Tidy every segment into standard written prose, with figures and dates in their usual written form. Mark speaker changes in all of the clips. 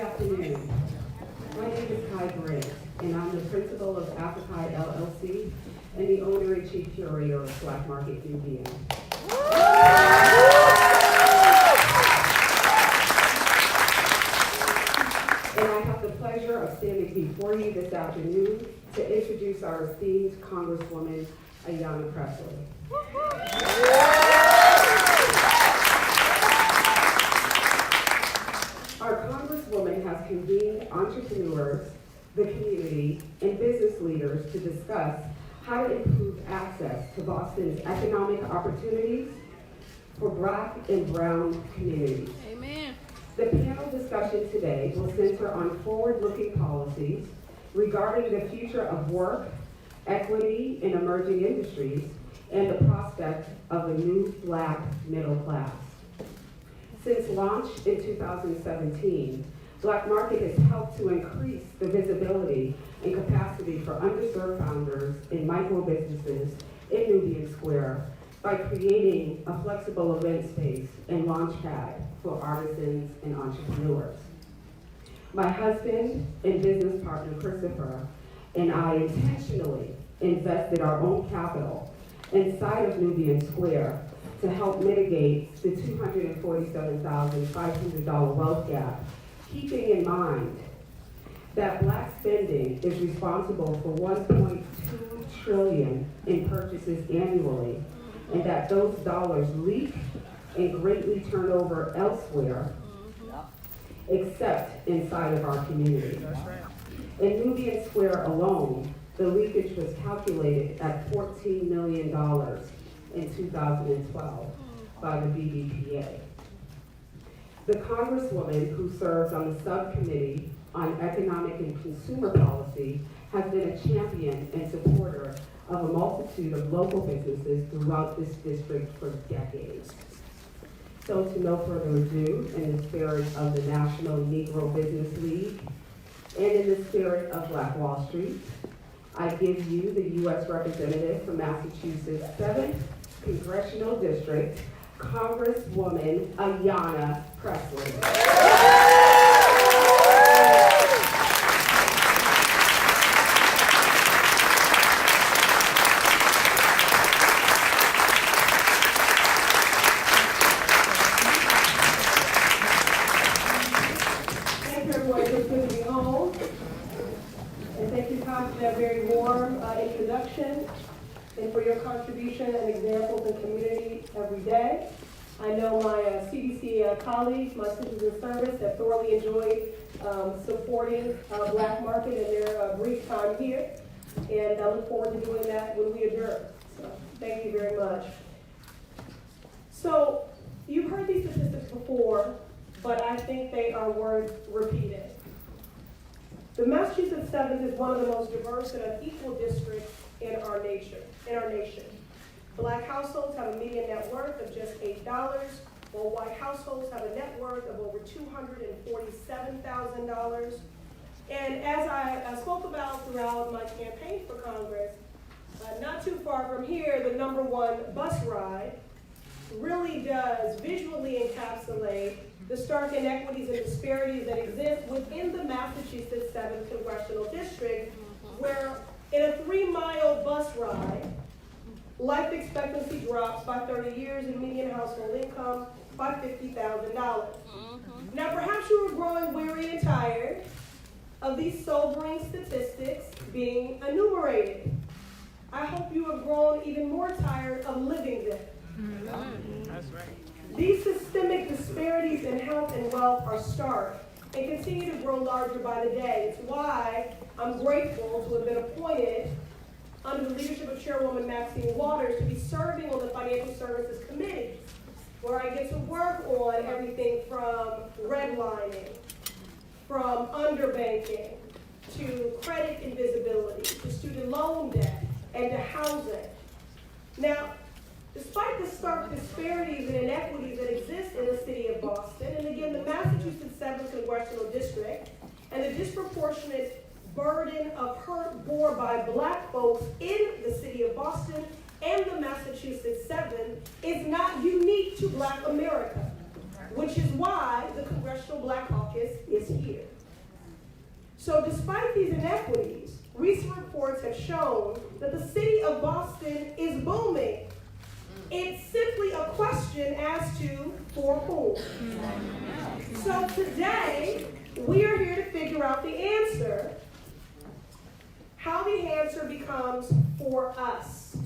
Speaker 1: afternoon. My name is Kai Grant, and I'm the principal of Afrikai LLC and the owner and chief curator of Black Market Museum. And I have the pleasure of standing before you this afternoon to introduce our esteemed Congresswoman, Ayanna Pressley. Our Congresswoman has convened entrepreneurs, the community, and business leaders to discuss how to improve access to Boston's economic opportunities for Black and Brown communities.
Speaker 2: Amen.
Speaker 1: The panel discussion today will center on forward-looking policies regarding the future of work, equity in emerging industries, and the prospect of a new Black middle class. Since launch in 2017, Black Market has helped to increase the visibility and capacity for underserved founders in micro businesses in Nubian Square by creating a flexible event space and launchpad for artisans and entrepreneurs. My husband and business partner, Christopher, and I intentionally invested our own capital inside of Nubian Square to help mitigate the $247,500 wealth gap, keeping in mind that Black spending is responsible for $1.2 trillion in purchases annually, and that those dollars leak and greatly turn over elsewhere, except inside of our community. In Nubian Square alone, the leakage was calculated at $14 million in 2012 by the BBPA. The Congresswoman who serves on the subcommittee on economic and consumer policy has been a champion and supporter of a multitude of local businesses throughout this district for decades. So to no further ado, in the spirit of the National Negro Business League and in the spirit of Black Wall Street, I give you the U.S. Representative from Massachusetts' 7th Congressional District, Congresswoman Ayanna Pressley.
Speaker 3: Thank you, everyone. It's good to be home. And thank you, Tom, for that very warm introduction and for your contribution and examples in community every day. I know my CDC colleagues, my sisters in service, have thoroughly enjoyed supporting Black Market in their brief time here. And I look forward to doing that when we adjourn. So thank you very much. So you've heard these statistics before, but I think they are worth repeating. The Massachusetts 7th is one of the most diverse and unequal districts in our nation. Black households have a median net worth of just $8, while white households have a net worth of over $247,000. And as I spoke about throughout my campaign for Congress, not too far from here, the #1 bus ride really does visually encapsulate the stark inequities and disparities that exist within the Massachusetts 7th Congressional District, where in a 3-mile bus ride, life expectancy drops by 30 years and median household income by $50,000. Now, perhaps you are growing weary and tired of these sobering statistics being enumerated. I hope you have grown even more tired of living them.
Speaker 2: That's right.
Speaker 3: These systemic disparities in health and wealth are stark and continue to grow larger by the day. It's why I'm grateful to have been appointed under the leadership of Chairwoman Maxine Waters to be serving on the Financial Services Committee, where I get to work on everything from redlining, from underbanking, to credit invisibility, to student loan debt, and to housing. Now, despite the stark disparities and inequities that exist in the city of Boston, and again, the Massachusetts 7th Congressional District, and the disproportionate burden of hurt bore by Black folks in the city of Boston and the Massachusetts 7th is not unique to Black America, which is why the Congressional Black Caucus is here. shown that the city of Boston is booming. It's simply a question as to for whom. So today, we are here to figure out the answer. How the answer becomes for us.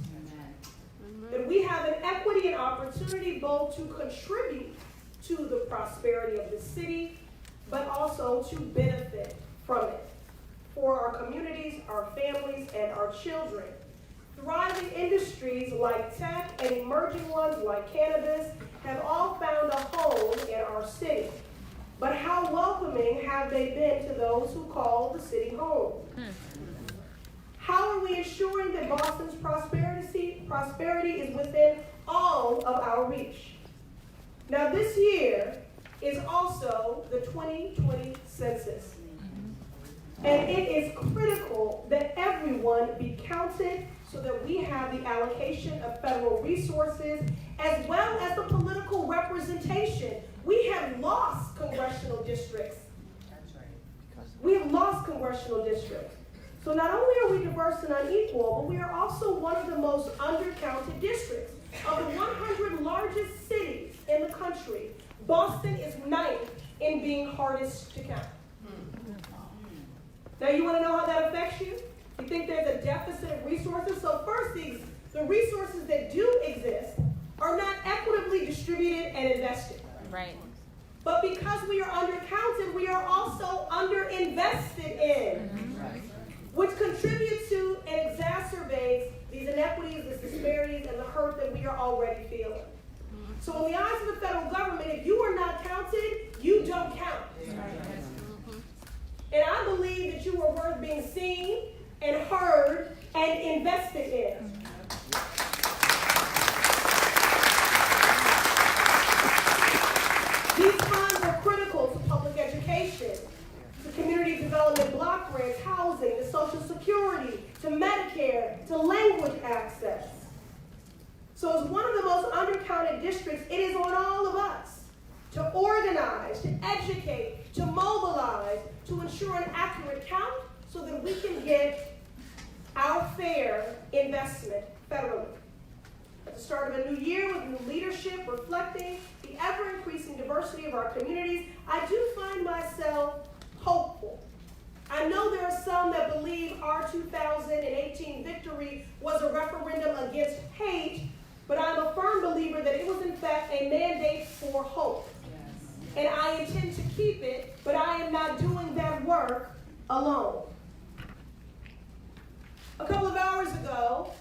Speaker 3: That we have an equity and opportunity both to contribute to the prosperity of the city, but also to benefit from it for our communities, our families, and our children. Thriving industries like tech and emerging ones like cannabis have all found a home in our city. But how welcoming have they been to those who call the city home? How are we ensuring that Boston's prosperity is within all of our reach? Now, this year is also the 2020 census. And it is critical that everyone be counted so that we have the allocation of federal resources as well as the political representation. We have lost congressional districts. We have lost congressional districts. So not only are we diverse and unequal, but we are also one of the most undercounted districts. Of the 100 largest cities in the country, Boston is ninth in being hardest to count. Now you want to know how that affects you? You think there's a deficit of resources? So first, the resources that do exist are not equitably distributed and invested.
Speaker 2: Right.
Speaker 3: But because we are undercounted, we are also underinvested in. Which contributes to and exacerbates these inequities, these disparities, and the hurt that we are already feeling. So in the eyes of the federal government, if you are not counted, you don't count. And I believe that you are worth being seen and heard and invested in. These funds are critical to public education, to community development block grants, housing, to Social Security, to Medicare, to language access. So as one of the most undercounted districts, it is on all of us to organize, to educate, to mobilize, to ensure an accurate count so that we can get our fair investment federally. At the start of a new year with new leadership reflecting the ever-increasing diversity of our communities, I do find myself hopeful. I know there are some that believe our 2018 victory was a referendum against hate, but I'm a firm believer that it was in fact a mandate for hope. And I intend to keep it, but I am not doing that work alone. A couple of hours ago,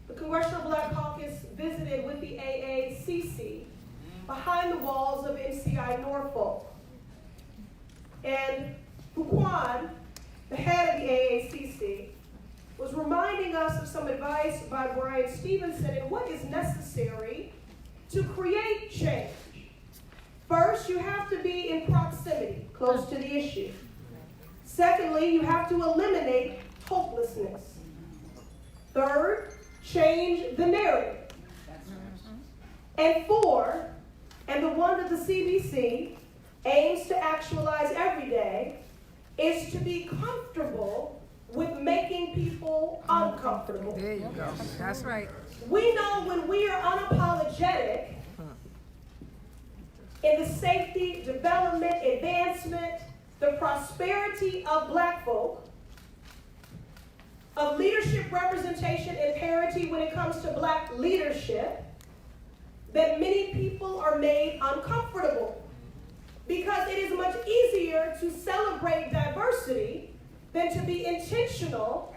Speaker 3: the Congressional Black Caucus visited with the AACC behind the walls of MCI Norfolk. And Buquan, the head of the AACC, was reminding us of some advice by Brian Stevenson and what is necessary to create change. First, you have to be in proximity, close to the issue. Secondly, you have to eliminate hopelessness. Third, change the narrative. And four, and the one that the CBC aims to actualize every day, is to be comfortable with making people uncomfortable.
Speaker 2: There you go. That's right.
Speaker 3: We know when we are unapologetic in the safety, development, advancement, the prosperity of Black folk, of leadership representation and parity when it comes to Black leadership, that many people are made uncomfortable. Because it is much easier to celebrate diversity than to be intentional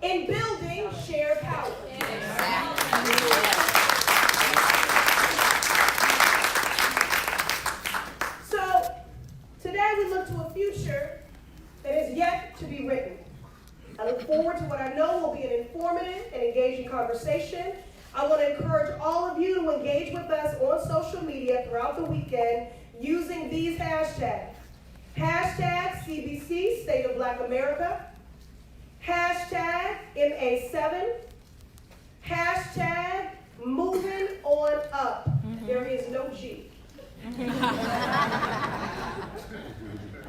Speaker 3: in building shared power. So, today we look to a future that is yet to be written. I look forward to what I know will be an informative and engaging conversation. I want to encourage all of you to engage with us on social media throughout the weekend using these hashtags. Hashtag CBC, State of Black America. Hashtag MA7. Hashtag Movin on Up. There is no G.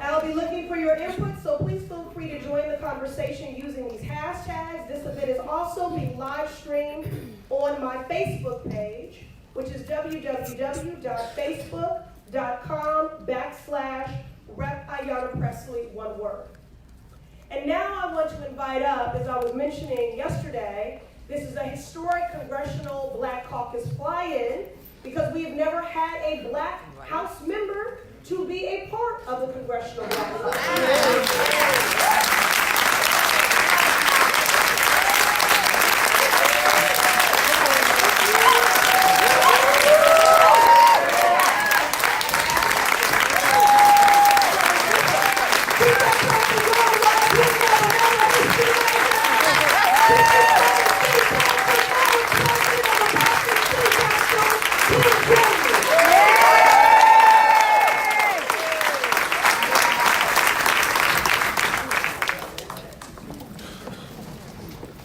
Speaker 3: I'll be looking for your input, so please feel free to join the conversation using these hashtags. This event is also being live streamed on my Facebook page, which is www.facebook.com/Rep Ayanna Pressley, one word. And now I want to invite up, as I was mentioning yesterday, this is a historic Congressional Black Caucus fly-in because we have never had a Black House member to be a part of the Congressional Black Caucus.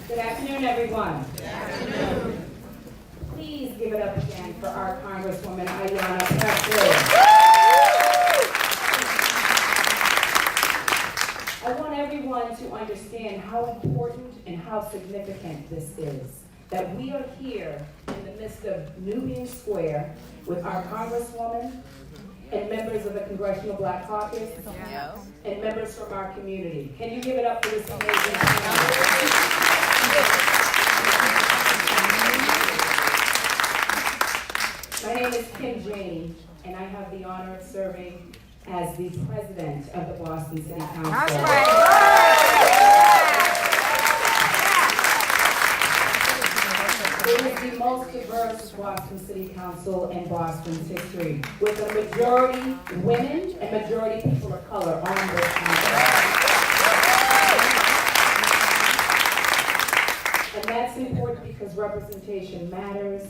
Speaker 1: Good afternoon, everyone. Good afternoon. Please give it up again for our Congresswoman Ayanna Pressley. I want everyone to understand how important and how significant this is, that we are here in the midst of Nubian Square with our Congresswoman and members of the Congressional Black Caucus and members from our community. Can you give it up for this amazing panel? My name is Kim Janey, and I have the honor of serving as the president of the Boston City Council.
Speaker 2: That's right.
Speaker 1: It is the most diverse Boston City Council in Boston's history, with a majority women and majority people of color on this council. And that's important because representation matters.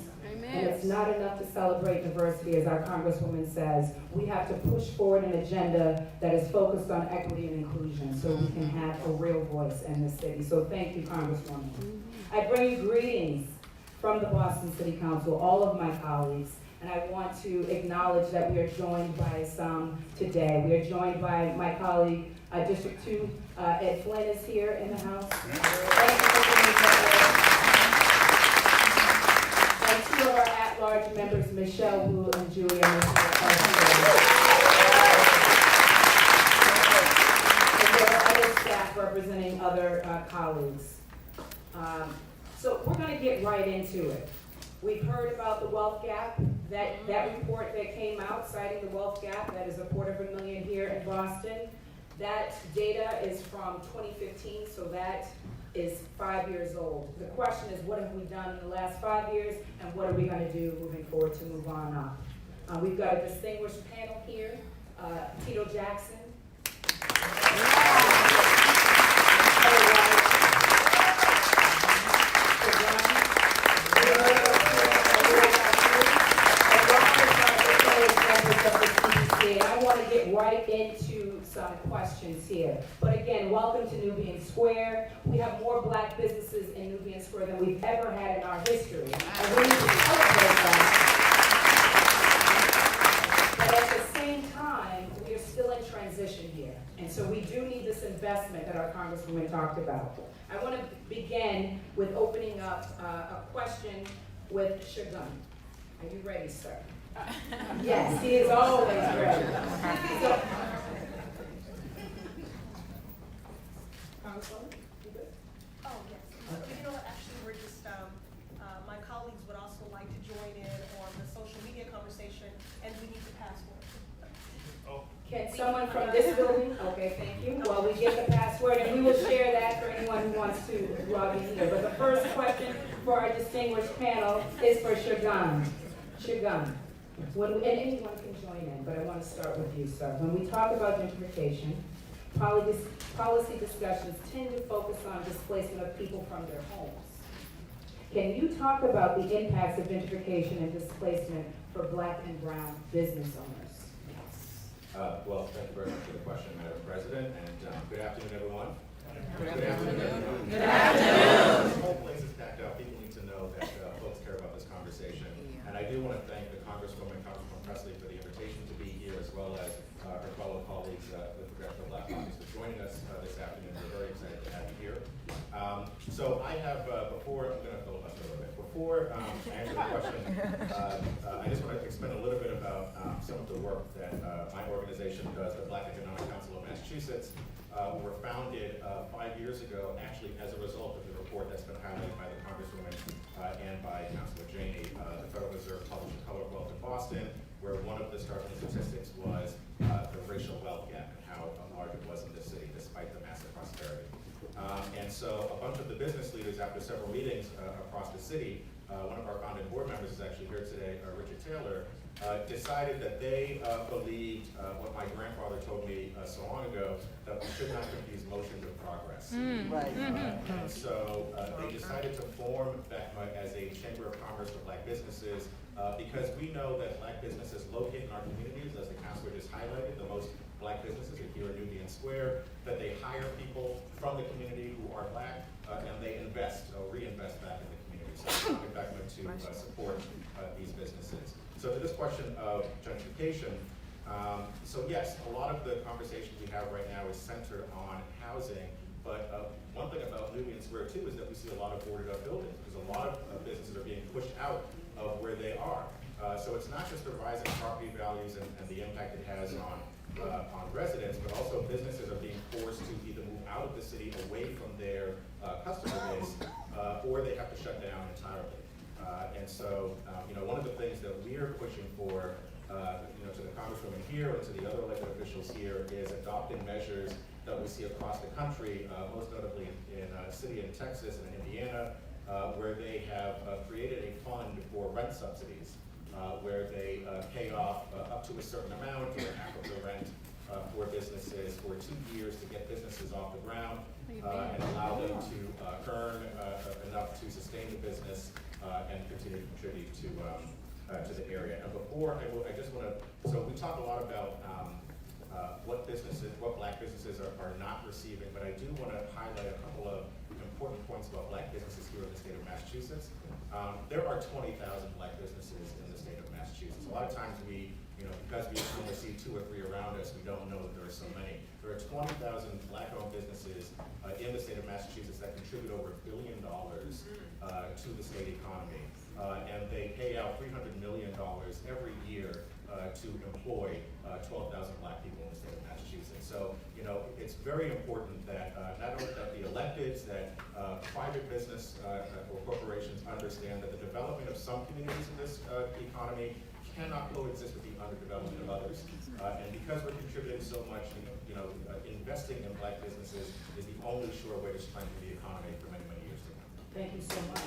Speaker 1: And it's not enough to celebrate diversity, as our Congresswoman says. We have to push forward an agenda that is focused on equity and inclusion so we can have a real voice in the city. So thank you, Congresswoman. I bring you greetings from the Boston City Council, all of my colleagues, and I want to acknowledge that we are joined by some today. We are joined by my colleague, District 2, Ed Flynn is here in the house. Thank you for being here. And two of our at-large members, Michelle Wu and Julia Mitchell, are here. And there are other staff representing other colleagues. So we're going to get right into it. We've heard about the wealth gap, that report that came out citing the wealth gap, that is $250,000 here in Boston. That data is from 2015, so that is 5 years old. The question is, what have we done in the last 5 years, and what are we going to do moving forward to move on up? We've got a distinguished panel here. Tito Jackson. And I want to get right into some questions here. But again, welcome to Nubian Square. We have more Black businesses in Nubian Square than we've ever had in our history. And we need to celebrate that. But at the same time, we are still in transition here. And so we do need this investment that our Congresswoman talked about. I want to begin with opening up a question with Shagun. Are you ready, sir? Yes, he is always ready. So, Congresswoman, you good?
Speaker 3: Oh, yes. So, you know what, actually, we're just, my colleagues would also like to join in on the social media conversation, and we need the password.
Speaker 1: Can someone from this building? Okay, thank you. Well, we get the password, and we will share that for anyone who wants to log in here. But the first question for our distinguished panel is for Shagun. Shagun. And anyone can join in, but I want to start with you, sir. When we talk about gentrification, policy discussions tend to focus on displacement of people from their homes. Can you talk about the impacts of gentrification and displacement for Black and brown business owners?
Speaker 4: Well, thank you very much for the question, Madam President, and good afternoon, everyone.
Speaker 2: Good afternoon.
Speaker 4: Good afternoon. This whole place is packed out. People need to know that folks care about this conversation. And I do want to thank the Congresswoman Pressley for the invitation colleagues with Congressional Black Caucus for joining us this afternoon. We're very excited to have you here. So I have, before, I'm going to filibuster a little bit. Before I answer the question, I just want to explain a little bit about some of the work that my organization does, the Black Economic Council of Massachusetts. Were founded 5 years ago, actually as a result of the report that's been highlighted by the Congresswoman and by Councilor Janey. The Federal Reserve published A Color of Wealth in Boston, where one of the startling statistics was the racial wealth gap and how large it was in this city, despite the massive prosperity. And so a bunch of the business leaders, after several meetings across the city, one of our founding board members is actually here today, Richard Taylor, decided that they believed what my grandfather told me so long ago, that we should not confuse motion with progress. And so they decided to form BECMA as a chamber of commerce for black businesses because we know that black businesses located in our communities, as the councilor just highlighted, the most black businesses are here at Nubian Square, that they hire people from the community who are black, and they invest or reinvest back in the community. So we're BECMA to support these businesses. So to this question of gentrification, so yes, a lot of the conversation we have right now is centered on housing, but one thing about Nubian Square too is that we see a lot of boarded up buildings because a lot of businesses are being pushed out of where they are. So it's not just the rising property values and the impact it has on residents, but also businesses are being forced to either move out of the city away from their customer base, or they have to shut down entirely. And so, one of the things that we're pushing for, to the Congresswoman here and to the other elected officials here is adopting measures that we see across the country, most notably in a city in Texas and in Indiana, where they have created a fund for rent subsidies, where they pay off up to a certain amount or half of the rent for businesses for 2 years to get businesses off the ground and allow them to earn enough to sustain the business and continue to contribute to the area. And before, I just want to, so we talk a lot about what black businesses are not receiving, but I do want to highlight a couple of important points about black businesses here in the state of Massachusetts. There are 20,000 black businesses in the state of Massachusetts. A lot of times we, because we only see 2 or 3 around us, we don't know that there are so many. There are 20,000 black-owned businesses in the state of Massachusetts that contribute over $1 billion to the state economy. And they pay out $300 million every year to employ 12,000 black people in the state of Massachusetts. So, it's very important that not only that the electeds, that private business or corporations understand that the development of some communities in this economy cannot coexist with the underdevelopment of others. And because we're contributing so much, investing in black businesses is the only sure way to strengthen the economy for many, many years to come.
Speaker 1: Thank you so much.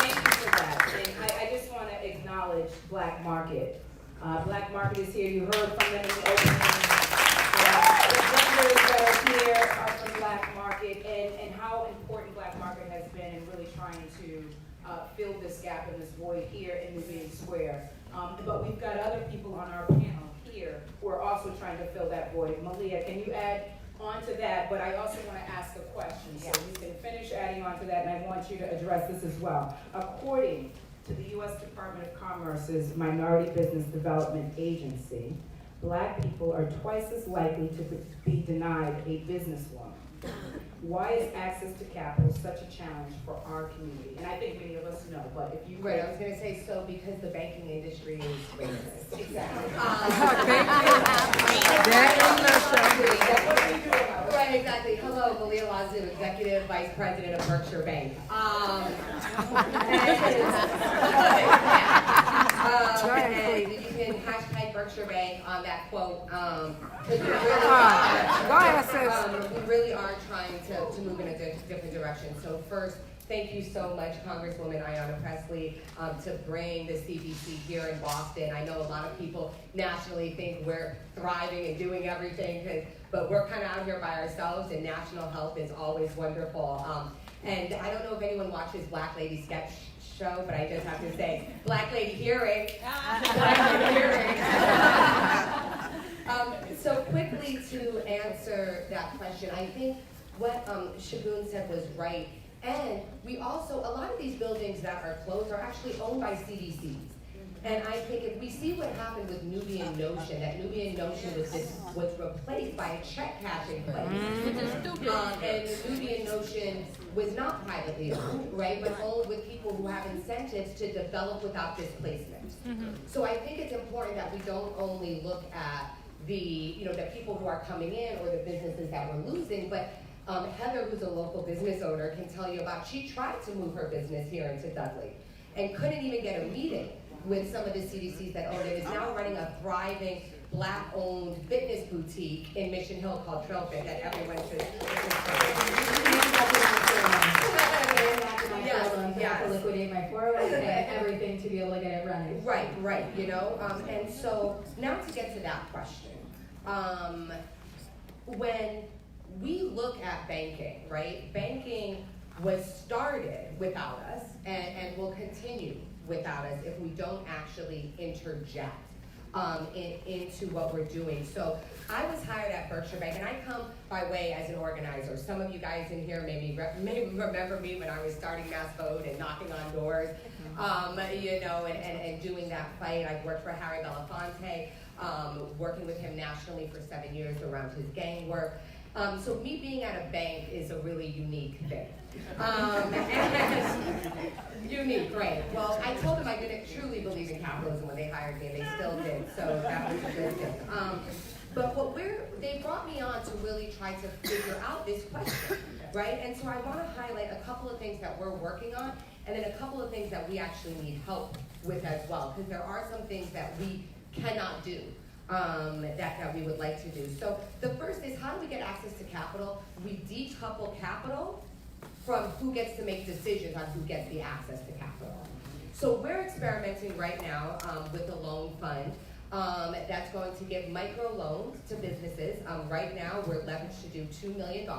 Speaker 1: Thank you for that. And I just want to acknowledge Black Market. Black Market is here. You heard from them in the opening. The vendors that are here are from Black Market and how important Black Market has been in really trying to fill this gap and this void here in Nubian Square. But we've got other people on our panel here who are also trying to fill that void. Malia, can you add on to that? But I also want to ask a question. So you can finish adding on to that, and I want you to address this as well. According to the U.S. Department of Commerce's Minority Business Development Agency, black people are twice as likely to be denied a business loan. Why is access to capital such a challenge for our community? And I think many of us know, but if you
Speaker 2: Right, I was going to say, so because the banking industry is racist.
Speaker 1: Exactly.
Speaker 2: Right, exactly. Hello, Malia Lazu, Executive Vice President of Berkshire Bank. And you can hashtag Berkshire Bank on that quote. We really are trying to move in a different direction. So first, thank you so much, Congresswoman Ayanna Pressley, to bring the CBC here in Boston. I know a lot of people nationally think we're thriving and doing everything, but we're kind of out here by ourselves, and national help is always wonderful. And I don't know if anyone watches Black Lady Sketch Show, but I just have to say, Black Lady Hearing. Black Lady Hearing. So quickly to answer that question, I think what Shagun said was right. And we also, a lot of these buildings that are closed are actually owned by CDCs. And I think if we see what happened with Nubian Notion, that Nubian Notion was replaced by a check cashing place. And Nubian Notion was not privately owned, right, but owned with people who have incentives to develop without displacement. So I think it's important that we don't only look at the people who are coming in or the businesses that we're losing, but Heather, who's a local business owner, can tell you about, she tried to move her business here into Dudley and couldn't even get a meeting with some of the CDCs that owned it. Is now running a thriving Black-owned fitness boutique in Mission Hill called Trailfit that everyone should.
Speaker 5: Yes. To liquidate my 401k, everything to be able to get it running.
Speaker 2: Right, and so now to get to that question, when we look at banking, right, banking was started without us and will continue without us if we don't actually interject into what we're doing. So I was hired at Berkshire Bank, and I come by way as an organizer. Some of you guys in here maybe remember me when I was starting Mass Vote and knocking on doors, and doing that fight. I've worked for Harry Belafonte, working with him nationally for 7 years around his gang work. So me being at a bank is a really unique thing. Unique, right. Well, I told them I didn't truly believe in capitalism when they hired me, and they still did, so that was a good thing. But they brought me on to really try to figure out this question, right? And so I want to highlight a couple of things that we're working on, and then a couple of things that we actually need help with as well, because there are some things that we cannot do. That we would like to do. So the first is, how do we get access to capital? We decouple capital from who gets to make decisions on who gets the access to capital. So we're experimenting right now with a loan fund that's going to give micro loans to businesses. Right now we're leveraged to do $2 million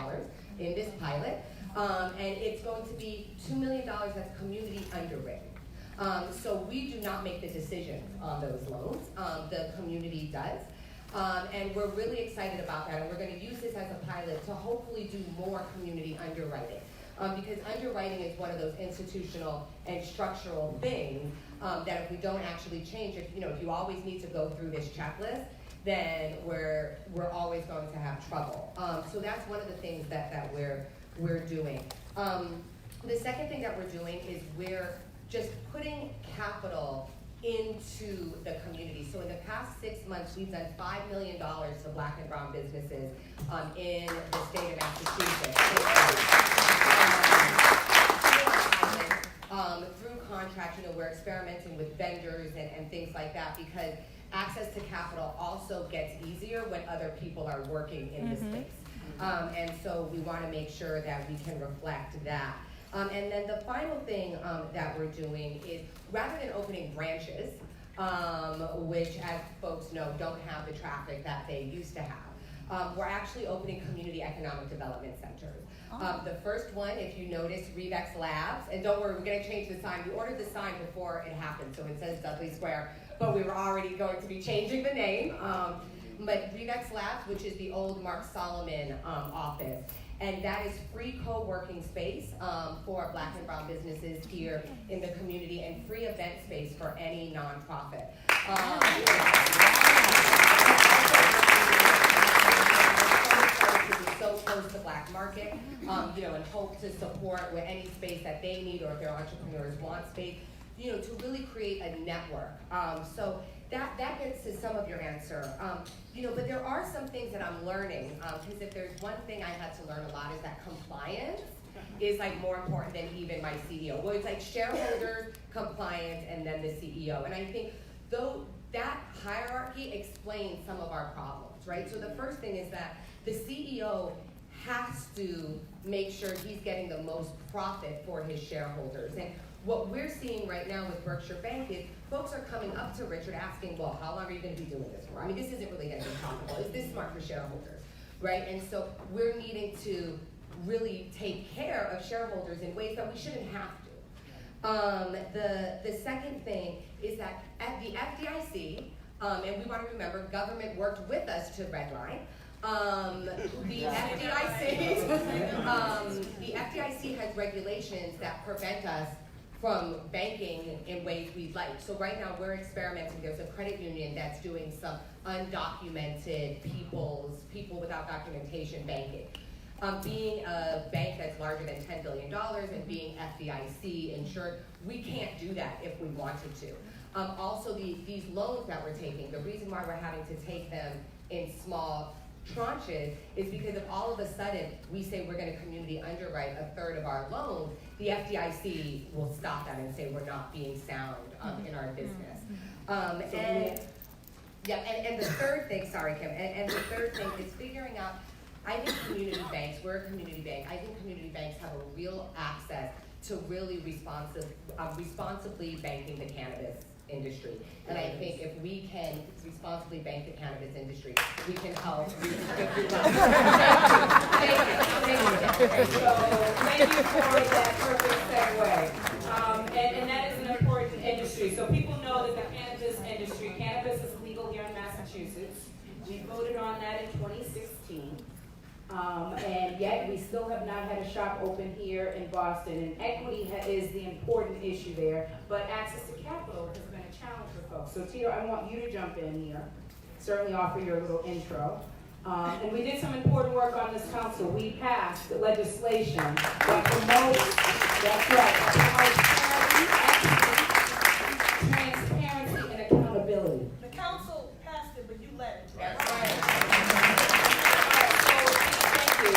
Speaker 2: in this pilot, and it's going to be $2 million that's community underwritten. So we do not make the decisions on those loans. The community does. And we're really excited about that. And we're going to use this as a pilot to hopefully do more community underwriting. Because underwriting is one of those institutional and structural things that if we don't actually change, if you always need to go through this checklist, then we're always going to have trouble. So that's one of the things that we're doing. The second thing that we're doing is we're just putting capital into the community. So in the past 6 months, we've done $5 million to Black and brown businesses in the state of Massachusetts. Through contract, we're experimenting with vendors and things like that, because access to capital also gets easier when other people are working in the space. And so we want to make sure that we can reflect that. And then the final thing that we're doing is, rather than opening branches, which, as folks know, don't have the traffic that they used to have, we're actually opening community economic development centers. The first one, if you notice, Revex Labs, and don't worry, we're going to change the sign. We ordered the sign before it happened, so it says Dudley Square, but we were already going to be changing the name. But Revex Labs, which is the old Mark Solomon office, and that is free co-working space for Black and brown businesses here in the community, and free event space for any nonprofit. So close to Black market, and hope to support with any space that they need, or if their entrepreneurs want space, to really create a network. So that gets to some of your answer. But there are some things that I'm learning, because if there's one thing I had to learn a lot, is that compliance is more important than even my CEO. Well, it's shareholders, compliance, and then the CEO. And I think that hierarchy explains some of our problems, right? So the first thing is that the CEO has to make sure he's getting the most profit for his shareholders. And what we're seeing right now with Berkshire Bank is folks are coming up to Richard asking, well, how long are you going to be doing this for? I mean, this isn't really going to be profitable. Is this smart for shareholders, right? And so we're needing to really take care of shareholders in ways that we shouldn't have to. The second thing is that at the FDIC, and we want to remember, government worked with us to redline. The FDIC has regulations that prevent us from banking in ways we'd like. So right now we're experimenting. There's a credit union that's doing some undocumented people without documentation banking. Being a bank that's larger than $10 billion and being FDIC insured, we can't do that if we wanted to. Also, these loans that we're taking, the reason why we're having to take them in small tranches is because if all of a sudden we say we're going to community underwrite a third of our loans, the FDIC will stop that and say we're not being sound in our business. And the third thing, sorry Kim, and the third thing is figuring out, I think community banks, we're a community bank, I think community banks have a real access to really responsibly banking the cannabis industry. And I think if we can responsibly bank the cannabis industry, we can help.
Speaker 3: Thank you for that perfect segue. And that is an important industry. So people know that the cannabis industry, cannabis is legal here in Massachusetts. We voted on that in 2016.
Speaker 6: And yet we still have not had a shop open here in Boston. And equity is the important issue there, but access to capital has been a challenge for folks. So Tito, I want you to jump in here, certainly offer your little intro. And we did some important work on this council. We passed legislation that promotes, that's right, transparency and accountability.
Speaker 3: The council passed it, but you led it.
Speaker 6: That's right. So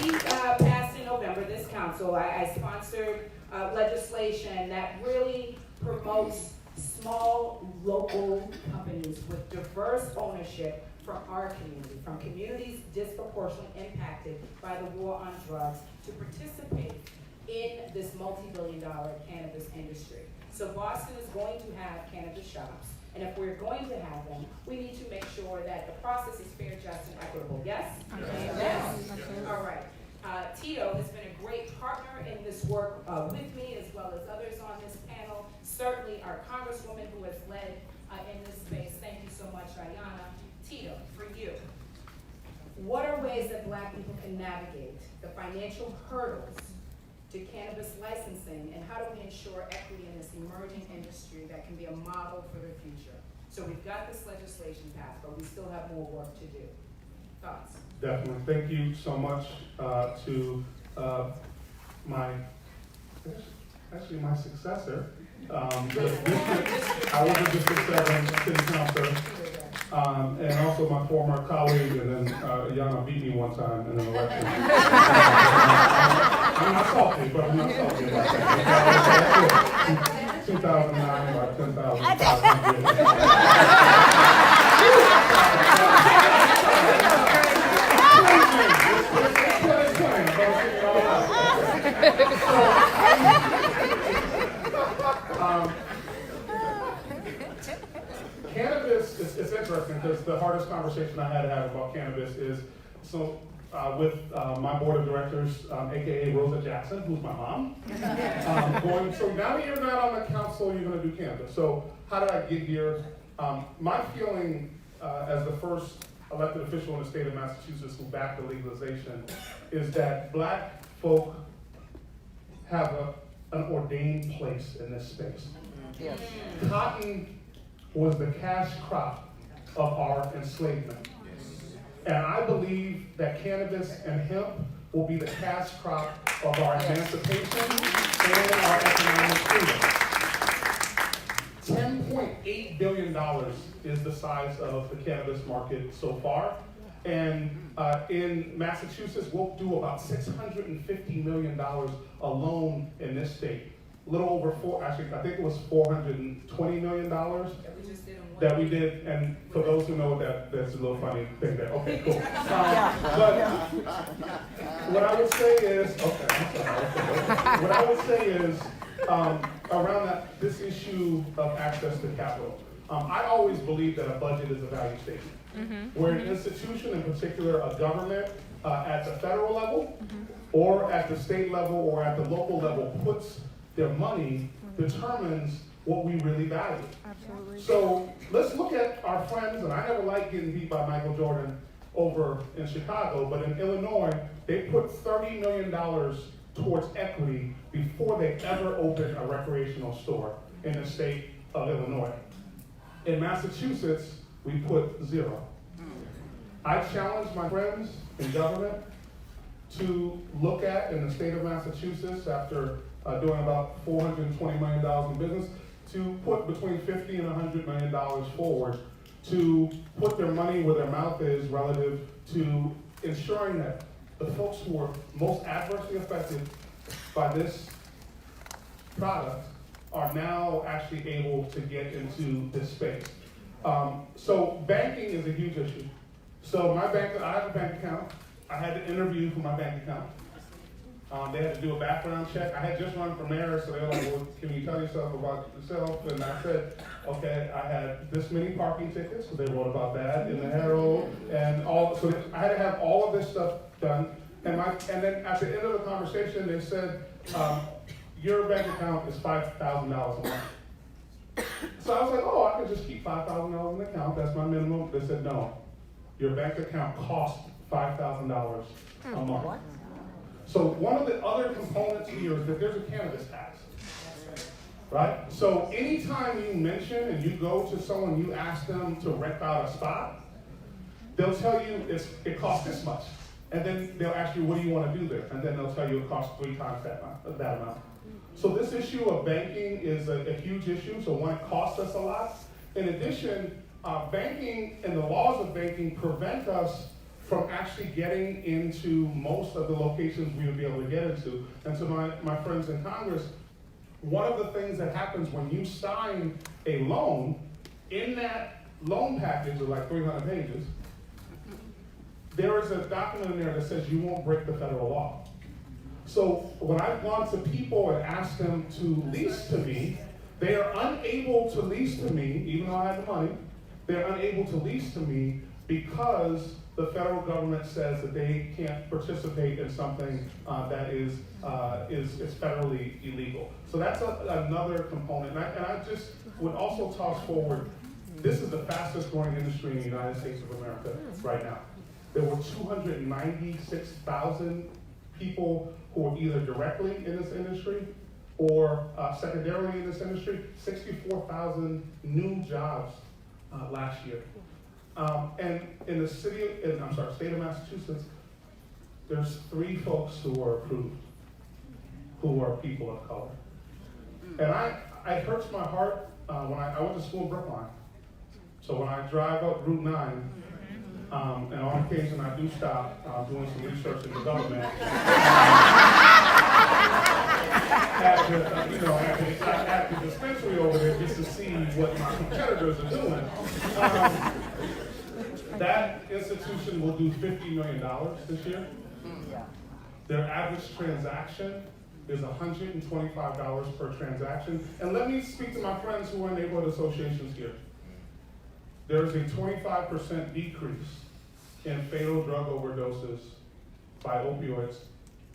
Speaker 6: we passed in November, this council, I sponsored legislation that really promotes small local companies with diverse ownership from our community, from communities disproportionately impacted by the war on drugs, to participate in this multi-billion-dollar cannabis industry. So Boston is going to have cannabis shops, and if we're going to have them, we need to make sure that the process is fair, just, and equitable. Yes? Yes. All right. Tito has been a great partner in this work with me, as well as others on this panel. Certainly our Congresswoman, who has led in this space. Thank you so much, Ayanna. Tito, for you, what are ways that Black people can navigate the financial hurdles to cannabis licensing, and how do we ensure equity in this emerging industry that can be a model for the future? So we've got this legislation passed, but we still have more work to do. Thoughts?
Speaker 7: Definitely. Thank you so much to my successor. I was a District 7 City Councilor, and also my former colleague, and then Ayanna beat me one time in an election. I'm not salty, but I'm not salty about that. 2009 by 10,000. Cannabis, it's interesting because the hardest conversation I had to have about cannabis is with my board of directors, aka Rosa Jackson, who's my mom, so now that you're not on the council, you're going to do cannabis. So how did I get here? My feeling as the first elected official in the state of Massachusetts who backed the legalization is that Black folk have an ordained place in this space. Yes. Cotton was the cash crop of our enslavement. And I believe that cannabis and hemp will be the cash crop of our emancipation and our economic freedom. $10.8 billion is the size of the cannabis market so far. And in Massachusetts, we'll do about $650 million alone in this state. A little over I think it was $420 million that we did. And for those who know that, that's a little funny thing there. Okay, cool. But what I would say is, around this issue of access to capital, I always believe that a budget is a value statement. Where an institution, in particular a government, at the federal level, or at the state level, or at the local level, puts their money, determines what we really value. Absolutely. So let's look at our friends, and I never liked getting beat by Michael Jordan over in Chicago, but in Illinois, they put $30 million towards equity before they ever open a recreational store in the state of Illinois. In Massachusetts, we put 0. I challenge my friends in government to look at, in the state of Massachusetts, after doing about $420 million in business, to put between $50 and $100 million forward to put their money where their mouth is relative to ensuring that the folks who are most adversely affected by this product are now actually able to get into this space. So banking is a huge issue. So I have a bank account. I had to interview for my bank account. They had to do a background check. I had just run for mayor, so they were like, well, can you tell yourself about yourself? And I said, okay, I had this many parking tickets, so they wrote about that in the Herald, and all. So I had to have all of this stuff done. And then at the end of the conversation, they said, your bank account is $5,000 a month. So I was like, oh, I can just keep $5,000 in the account. That's my minimum. They said, no, your bank account costs $5,000 a month. So one of the other components here is that there's a cannabis tax, right? So anytime you mention and you go to someone, you ask them to rent out a spot, they'll tell you it costs this much. And then they'll ask you, what do you want to do there? And then they'll tell you it costs 3 times that amount. So this issue of banking is a huge issue. So one, it costs us a lot. In addition, banking and the laws of banking prevent us from actually getting into most of the locations we would be able to get into. And so my friends in Congress, one of the things that happens when you sign a loan, in that loan package of like 300 pages, there is a document in there that says you won't break the federal law. So when I've gone to people and asked them to lease to me, they are unable to lease to me, even though I have the money, they're unable to lease to me because the federal government says that they can't participate in something that is federally illegal. So that's another component. And I just would also toss forward, this is the fastest growing industry in the United States of America right now. There were 296,000 people who were either directly in this industry or secondarily in this industry, 64,000 new jobs last year. And in the state of Massachusetts, there's 3 folks who are approved, who are people of color. And it hurts my heart when I went to school in Brookline. So when I drive up Route 9, and on occasion I do stop doing some research and development at the dispensary over there just to see what my competitors are doing. That institution will do $50 million this year. Their average transaction is $125 per transaction. And let me speak to my friends who are in neighborhood associations here. There is a 25% decrease in fatal drug overdoses by opioids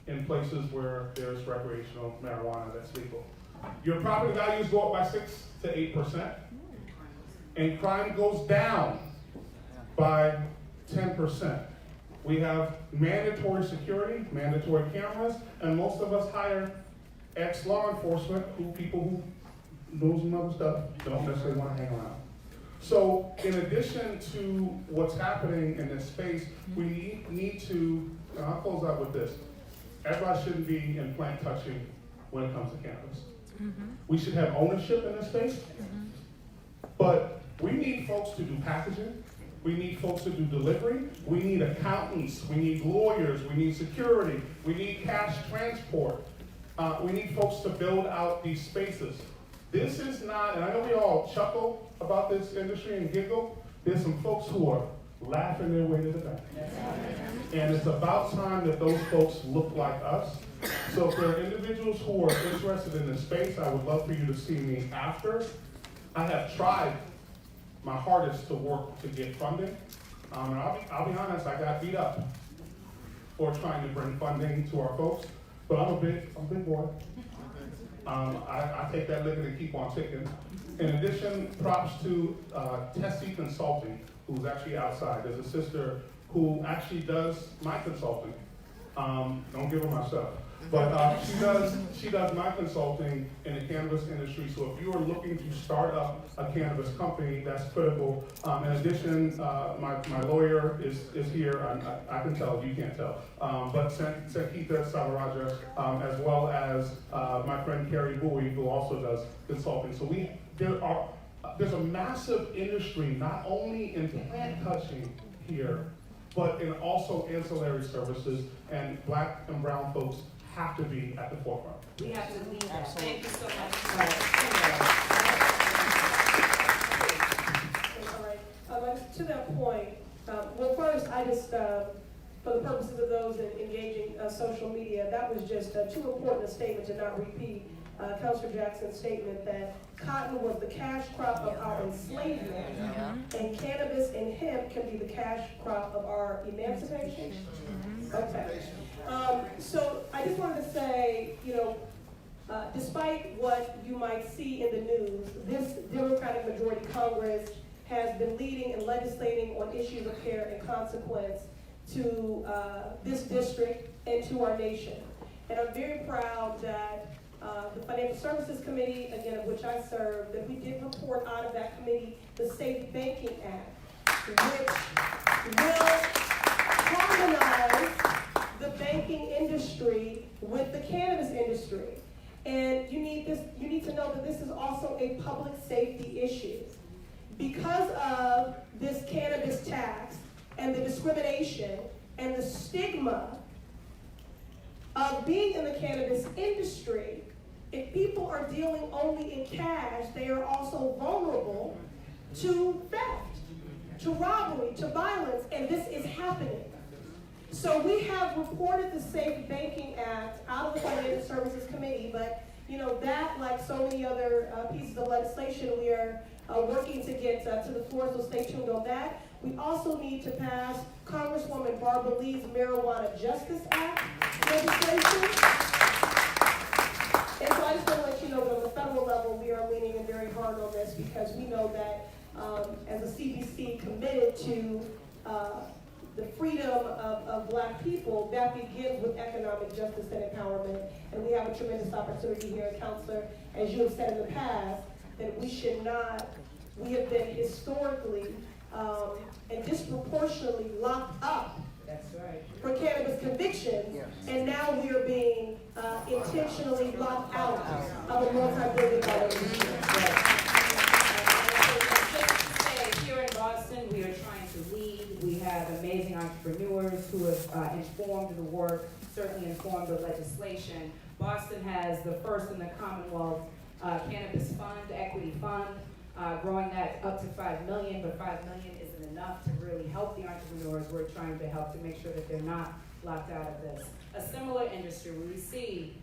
Speaker 7: in places where there's recreational marijuana that's legal. Your property values go up by 6 to 8%, and crime goes down by 10%. We have mandatory security, mandatory cameras, and most of us hire ex-law enforcement, people who know some other stuff, don't necessarily want to hang around. So in addition to what's happening in this space, we need to, and I'll close out with this, everybody shouldn't be in plant touching when it comes to cannabis. We should have ownership in this space, but we need folks to do packaging, we need folks to do delivery, we need accountants, we need lawyers, we need security, we need cash transport, we need folks to build out these spaces. This is not, and I know we all chuckle about this industry and giggle, there's some folks who are laughing their way to the bank. And it's about time that those folks look like us. So if there are individuals who are interested in this space, I would love for you to see me after. I have tried my hardest to work to get funding. And I'll be honest, I got beat up for trying to bring funding to our folks, but I'm a big boy. I take that licking and keep on ticking. In addition, props to Tessie Consulting, who's actually outside. There's a sister who actually does my consulting. Don't give her my stuff. But she does my consulting in the cannabis industry. So if you are looking to start up a cannabis company, that's critical. In addition, my lawyer is here. I can tell, you can't tell. But Sankita Savaraja, as well as my friend Carrie Bowie, who also does consulting. So there's a massive industry, not only in plant touching here, but in also ancillary services, and Black and brown folks have to be at the forefront.
Speaker 6: We have to lead that. Thank you so much.
Speaker 3: All right, to that point, well, first, I just, for the purposes of those engaging social media, that was just too important a statement to not repeat Councilor Jackson's statement that cotton was the cash crop of our enslavement, and cannabis and hemp can be the cash crop of our emancipation. Okay. So I just wanted to say, despite what you might see in the news, this Democratic majority Congress has been leading and legislating on issues of care and consequence to this district and to our nation. And I'm very proud that the Financial Services Committee, again, of which I serve, that we did report out of that committee the Safe Banking Act, which will harmonize the banking industry with the cannabis industry. And you need to know that this is also a public safety issue. Because of this cannabis tax and the discrimination and the stigma of being in the cannabis industry, if people are dealing only in cash, they are also vulnerable to theft, to robbery, to violence, and this is happening. So we have reported the Safe Banking Act out of the Financial Services Committee, but that, like so many other pieces of legislation, we are working to get to the floor, so stay tuned on that. We also need to pass Congresswoman Barbara Lee's Marijuana Justice Act legislation. And so I just want to let you know that on the federal level, we are leaning in very hard on this because we know that as a CBC committed to the freedom of Black people, that begins with economic justice and empowerment. And we have a tremendous opportunity here, Counselor, as you have said in the past, that we should not, we have been historically and disproportionately locked up.
Speaker 6: That's right.
Speaker 3: For cannabis convictions, and now we are being intentionally locked out of a multi-billion-dollar industry.
Speaker 6: Here in Boston, we are trying to lead. We have amazing entrepreneurs who have informed the work, certainly informed the legislation. Boston has the first in the Commonwealth cannabis fund, equity fund, growing that up to $5 million, but $5 million isn't enough to really help the entrepreneurs. We're trying to help to make sure that they're not locked out of this. A similar industry where we see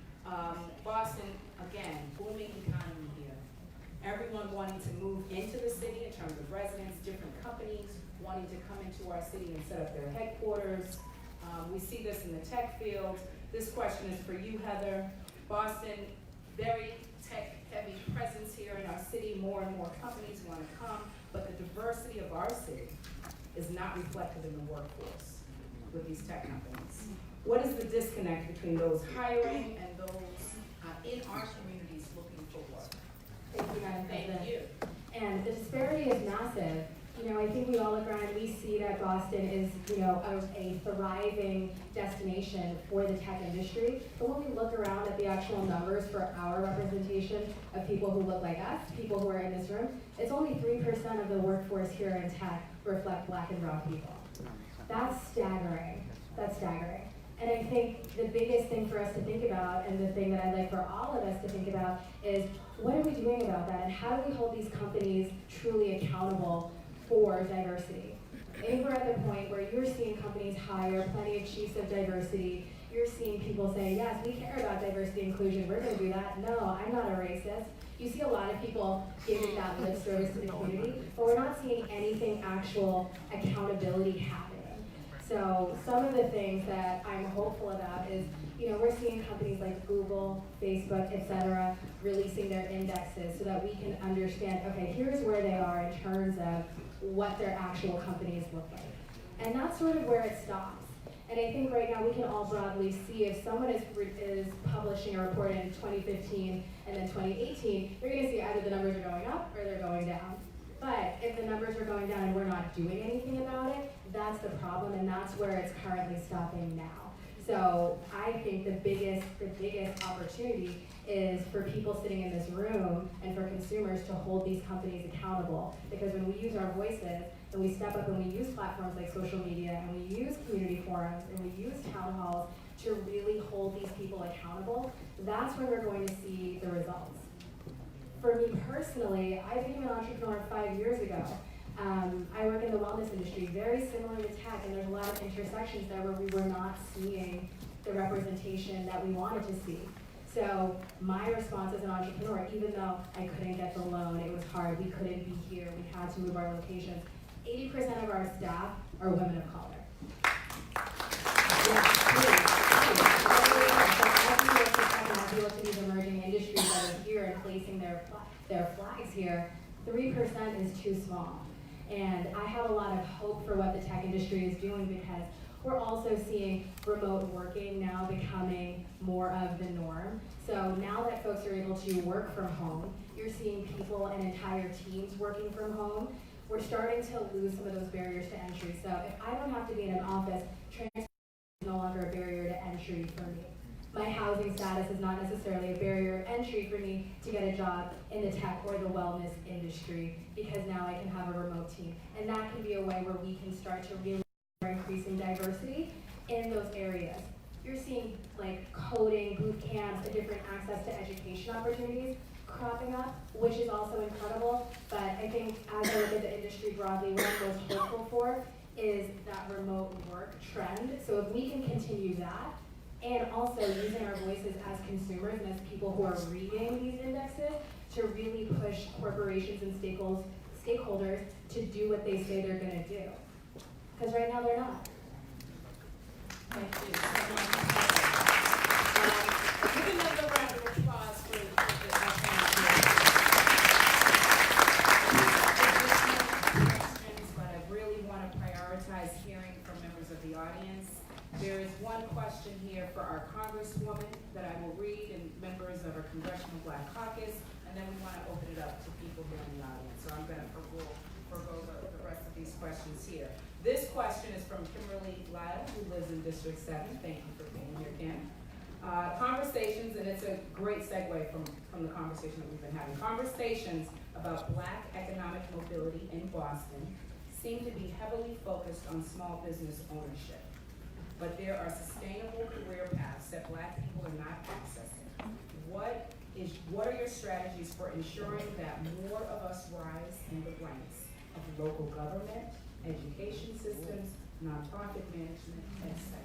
Speaker 6: Boston, again, booming economy here. Everyone wanting to move into the city in terms of residents, different companies wanting to come into our city and set up their headquarters. We see this in the tech field. This question is for you, Heather. Boston, very tech-heavy presence here in our city. More and more companies want to come, but the diversity of our city is not reflected in the workforce with these tech companies. What is the disconnect between those hiring and those in our communities looking for work?
Speaker 5: Thank you, Madam President.
Speaker 6: Thank you.
Speaker 5: And the disparity is massive. I think we all look around and we see that Boston is, a thriving destination for the tech industry. But when we look around at the actual numbers for our representation of people who look like us, people who are in this room, it's only 3% of the workforce here in tech reflect Black and brown people. That's staggering. That's staggering. And I think the biggest thing for us to think about, and the thing that I'd like for all of us to think about, is what are we doing about that? And how do we hold these companies truly accountable for diversity? I think we're at the point where you're seeing companies hire plenty of chiefs of diversity. You're seeing people say, yes, we care about diversity and inclusion. We're going to do that. No, I'm not a racist. You see a lot of people giving that lip service to the community, but we're not seeing anything actual accountability happening. So some of the things that I'm hopeful about is, we're seeing companies like Google, Facebook, et cetera, releasing their indexes so that we can understand, okay, here's where they are in terms of what their actual companies look like. And that's sort of where it stops. And I think right now we can all broadly see if someone is publishing a report in 2015 and then 2018, you're going to see either the numbers are going up or they're going down. But if the numbers are going down and we're not doing anything about it, that's the problem, and that's where it's currently stopping now. So I think the biggest opportunity is for people sitting in this room and for consumers to hold these companies accountable. Because when we use our voices and we step up and we use platforms like social media and we use community forums and we use town halls to really hold these people accountable, that's when we're going to see the results. For me personally, I became an entrepreneur 5 years ago. I work in the wellness industry, very similar to tech, and there's a lot of intersections there where we were not seeing the representation that we wanted to see. So my response as an entrepreneur, even though I couldn't get the loan, it was hard, we couldn't be here, we had to move our locations, 80% of our staff are women of color. As we look to these emerging industries that are here and placing their flags here, 3% is too small. And I have a lot of hope for what the tech industry is doing because we're also seeing remote working now becoming more of the norm. So now that folks are able to work from home, you're seeing people and entire teams working from home. We're starting to lose some of those barriers to entry. So if I don't have to be in an office, transportation is no longer a barrier to entry for me. My housing status is not necessarily a barrier of entry for me to get a job in the tech or the wellness industry because now I can have a remote team. And that can be a way where we can start to really increasing diversity in those areas. You're seeing like coding, boot camps, a different access to education opportunities cropping up, which is also incredible. But I think as I look at the industry broadly, what I'm most hopeful for is that remote work trend. So if we can continue that, and also using our voices as consumers and as people who are reading these indexes to really push corporations and stakeholders to do what they say they're going to do. Because right now they're not.
Speaker 6: Thank you. Give another round of applause for the questions, but I really want to prioritize hearing from members of the audience. There is one question here for our Congresswoman that I will read, and members of our Congressional Black Caucus, and then we want to open it up to people here in the audience. So I'm going to forgo the rest of these questions here. This question is from Kimberly Lyle, who lives in District 7. Thank you for being here, Kim. Conversations, and it's a great segue from the conversation that we've been having. Conversations about Black economic mobility in Boston seem to be heavily focused on small business ownership. But there are sustainable career paths that Black people are not accessing. What are your strategies for ensuring that more of us rise in the ranks of local government, education systems, nonprofit management, etc.?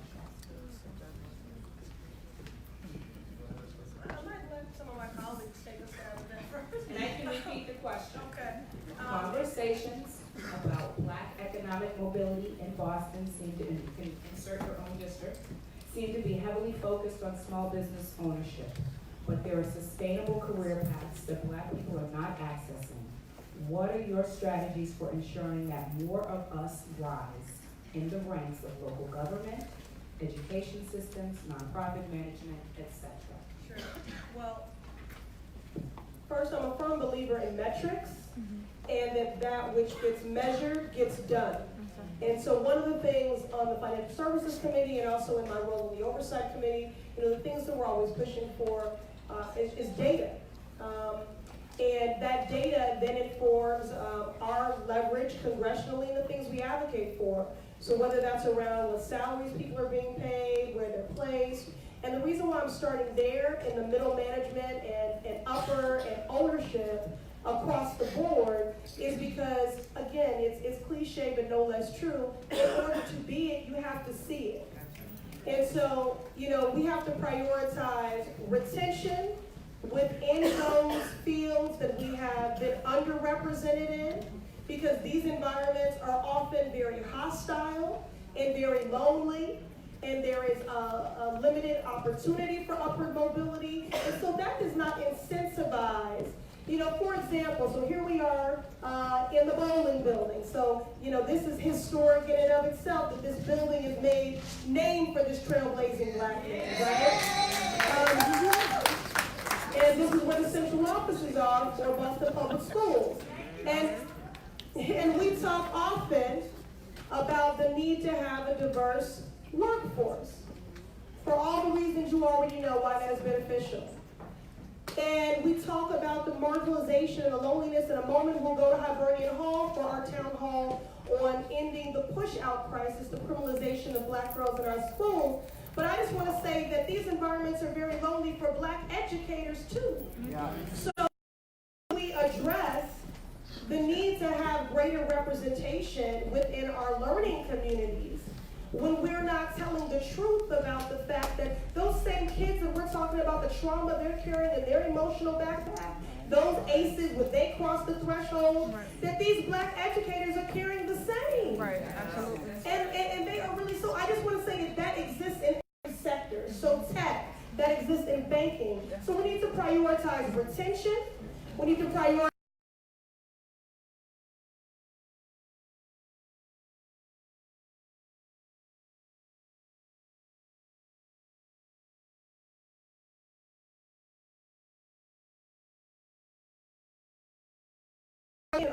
Speaker 3: I might let some of my colleagues take a stab at that first.
Speaker 6: And I can repeat the question.
Speaker 3: Okay.
Speaker 6: Conversations about Black economic mobility in Boston seem to, and you can insert your own district, seem to be heavily focused on small business ownership. But there are sustainable career paths that Black people are not accessing. What are your strategies for ensuring that more of us rise in the ranks of local government, education systems, nonprofit management, etc.?
Speaker 3: Sure. Well, first, I'm a firm believer in metrics, and that which gets measured gets done. And so one of the things on the Financial Services Committee and also in my role in the Oversight Committee, the things that we're always pushing for is data. And that data then informs our leverage congressionally and the things we advocate for. So whether that's around what salaries people are being paid, where they're placed. And the reason why I'm starting there in the middle management and upper and ownership across the board is because, again, it's cliche but no less true. In order to be it, you have to see it. And so, we have to prioritize retention within those fields that we have been underrepresented in, because these environments are often very hostile and very lonely, and there is a limited opportunity for upward mobility. And so that does not incentivize, For example, so here we are in the bowling building. So, this is historic in and of itself that this building is named for this trailblazing black man, right? And this is where the central offices are for Boston Public Schools. And we talk often about the need to have a diverse workforce for all the reasons you already know why that is beneficial. And we talk about the marginalization and the loneliness. In a moment, we'll go to Hibernian Hall for our town hall on ending the push-out crisis, the criminalization of black girls in our schools. But I just want to say that these environments are very lonely for black educators too. Yeah. So we address the need to have greater representation within our learning communities when we're not telling the truth about the fact that those same kids that we're talking about, the trauma they're carrying in their emotional backpack, those ACEs, when they cross the threshold, that these black educators are carrying the same. Right, absolutely. And they are really, so I just want to say that exists in every sector. So tech, that exists in banking. So we need to prioritize retention. We need to prioritize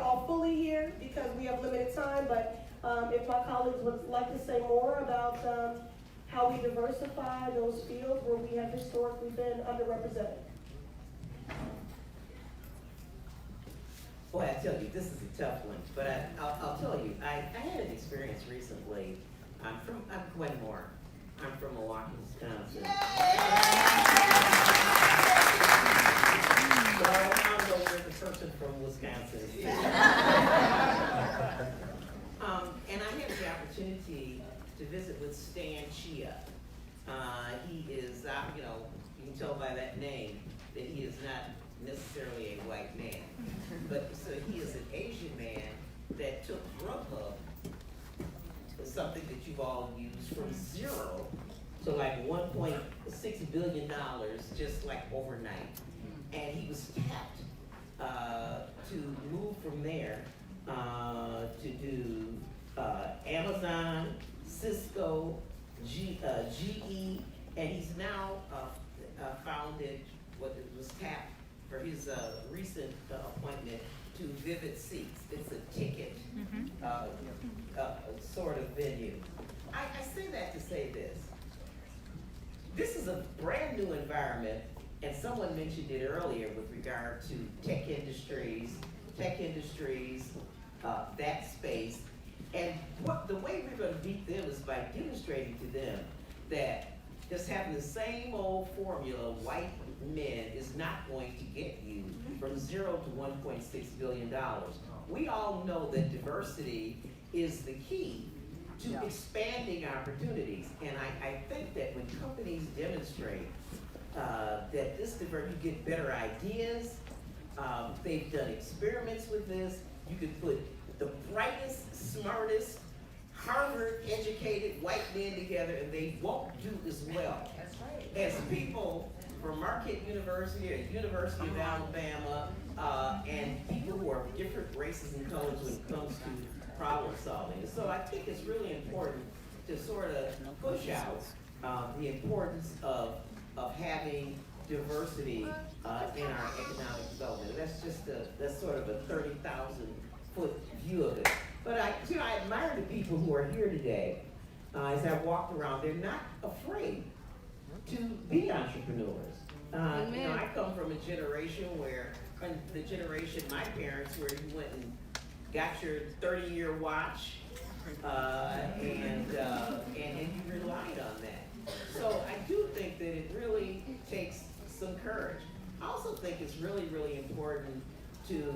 Speaker 3: all fully here because we have limited time, but if my colleagues would like to say more about how we diversify those fields where we have historically been underrepresented.
Speaker 8: Boy, I tell you, this is a tough one, but I'll tell you, I had an experience recently. I'm Gwen Moore. I'm from Milwaukee, Wisconsin. So I don't know where the person from Wisconsin is. And I had the opportunity to visit with Stan Chia. He is, you can tell by that name that he is not necessarily a white man. But so he is an Asian man that took Grubhub, something that you've all used, from zero to like $1.6 billion just like overnight. And he was tapped to move from there to do Amazon, Cisco, GE, and he's now founded what was tapped for his recent appointment to Vivid Seats. It's a ticket sort of venue. I say that to say this. This is a brand new environment, and someone mentioned it earlier with regard to tech industries, that space. And the way we're going to beat them is by demonstrating to them that just having the same old formula, white men, is not going to get you from zero to $1.6 billion. We all know that diversity is the key to expanding opportunities. And I think that when companies demonstrate that this diversity, you get better ideas, they've done experiments with this, you could put the brightest, smartest, Harvard-educated white men together, and they won't do as well as people from Marquette University or University of Alabama, and people who are different races and colors when it comes to problem solving. And so I think it's really important to sort of push out the importance of having diversity in our economic development. That's just that's sort of a 30,000-foot view of it. But I admire the people who are here today. As I walked around, they're not afraid to be entrepreneurs. I come from a generation where, the generation my parents, where you went and got your 30-year watch, and you relied on that. So I do think that it really takes some courage. I also think it's really, really important to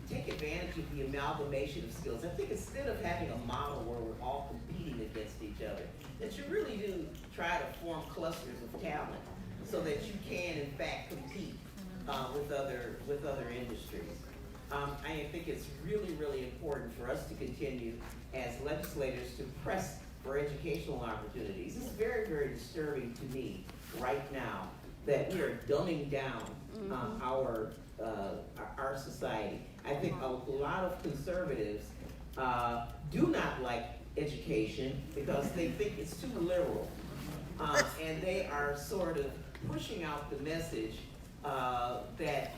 Speaker 8: take advantage of the amalgamation of skills. I think instead of having a model where we're all competing against each other, that you really do try to form clusters of talent so that you can, in fact, compete with other industries. I think it's really, really important for us to continue as legislators to press for educational opportunities. It's very, very disturbing to me right now that we are dumbing down our society. I think a lot of conservatives do not like education because they think it's too liberal. And they are sort of pushing out the message that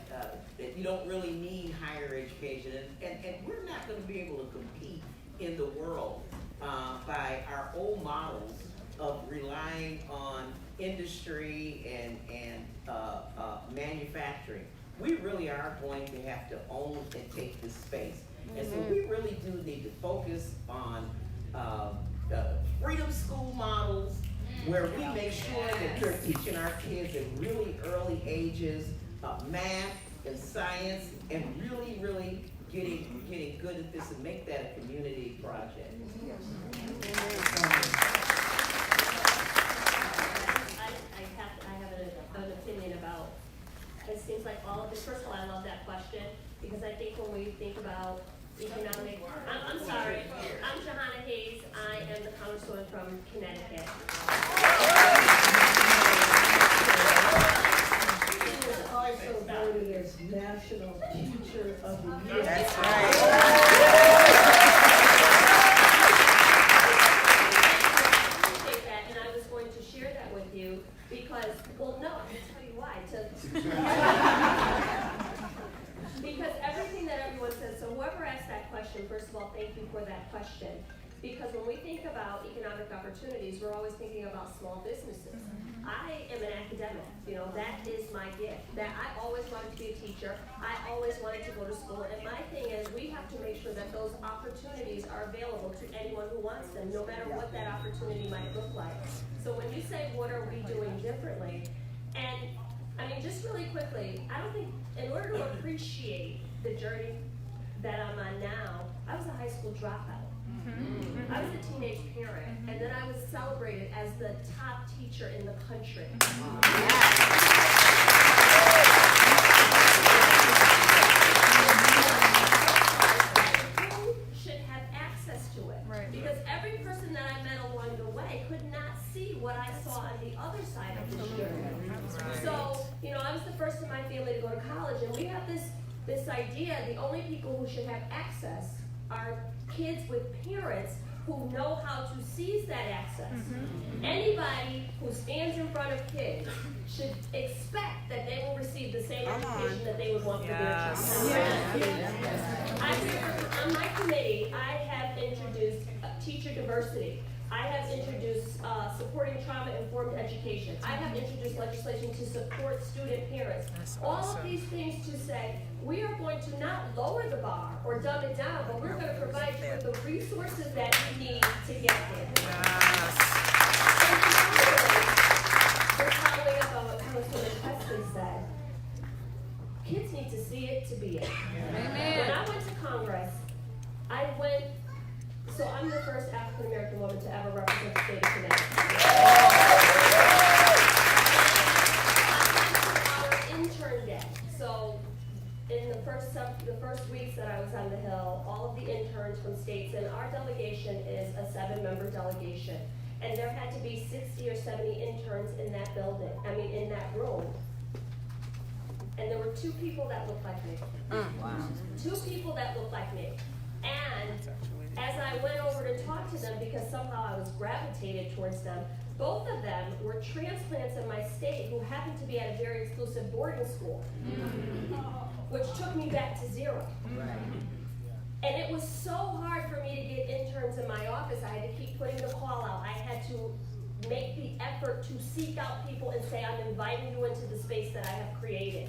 Speaker 8: you don't really need higher education. And we're not going to be able to compete in the world by our old models of relying on industry and manufacturing. We really are going to have to own and take this space. And so we really do need to focus on freedom school models where we make sure that we're teaching our kids at really early ages math and science and really, really getting good at this and make that a community project.
Speaker 9: I have an opinion about, it seems like all of this, first of all, I love that question, because I think when we think about economic, I'm sorry, I'm Johanna Hayes, I am the Congresswoman from Connecticut.
Speaker 3: She was also voted as National Teacher of the Year.
Speaker 10: That's right.
Speaker 9: Because, well, no, I'm gonna tell you why. Because everything that everyone says, so whoever asked that question, first of all, thank you for that question. Because when we think about economic opportunities, we're always thinking about small businesses. I am an academic, that is my gift. That I always wanted to be a teacher. I always wanted to go to school. And my thing is, we have to make sure that those opportunities are available to anyone who wants them, no matter what that opportunity might look like. So when you say, what are we doing differently? And I mean, just really quickly, I don't think, in order to appreciate the journey that I'm on now, I was a high school dropout. I was a teenage parent, and then I was celebrated as the top teacher in the country. Who should have access to it? Right. Because every person that I met along the way could not see what I saw on the other side of the journey. So, I was the first in my family to go to college, and we have this idea the only people who should have access are kids with parents who know how to seize that access. Anybody who stands in front of kids should expect that they will receive the same education that they would want for their child. On my committee, I have introduced teacher diversity. I have introduced supporting trauma-informed education. I have introduced legislation to support student parents. All of these things to say, we are going to not lower the bar or dumb it down, but we're going to provide you with the resources that you need to get there. And following up on what Congresswoman Pressley said, kids need to see it to be it. When I went to Congress, so I'm the first African American woman to ever represent the state of Connecticut. Our intern day. So in the first weeks that I was on the Hill, all of the interns from states, and our delegation is a 7-member delegation. And there had to be 60 or 70 interns in that building, in that room. And there were 2 people that looked like me. Wow. 2 people that looked like me. And as I went over to talk to them, because somehow I was gravitated towards them, both of them were transplants in my state who happened to be at a very exclusive boarding school, which took me back to 0. And it was so hard for me to get interns in my office. I had to keep putting the call out. I had to make the effort to seek out people and say, I'm inviting you into the space that I have created.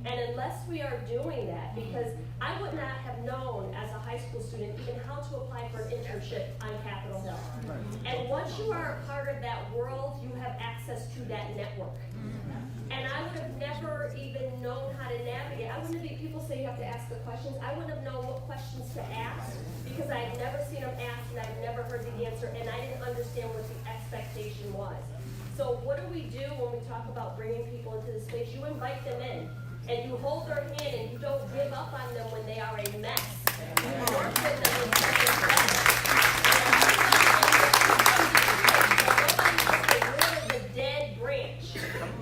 Speaker 9: And unless we are doing that, because I would not have known as a high school student even how to apply for an internship on Capitol Hill. And once you are a part of that world, you have access to that network. And I would have never even known how to navigate. I wouldn't have, people say you have to ask the questions. I wouldn't have known what questions to ask because I had never seen them asked and I'd never heard the answer and I didn't understand what the expectation was. So what do we do when we talk about bringing people into the space? You invite them in. And you hold their hand and you don't give up on them when they are a mess. You work with them and make them better. You're the dead branch.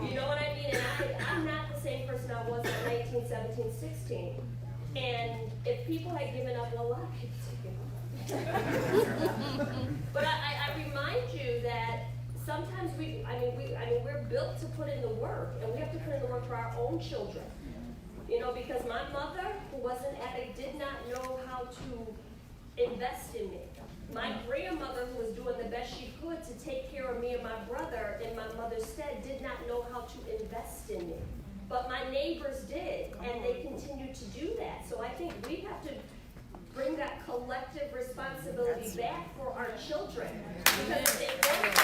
Speaker 9: You know what I mean? 17, 16. And if people had given up, well, a lot of people have given up. But I remind you that sometimes we're built to put in the work, and we have to put in the work for our own children. You know, because my mother, who was an addict, did not know how to invest in me. My grandmother, who was doing the best she could to take care of me and my brother in my mother's stead, did not know how to invest in me. But my neighbors did, and they continue to do that. So I think we have to bring that collective responsibility back for our children. Because if they don't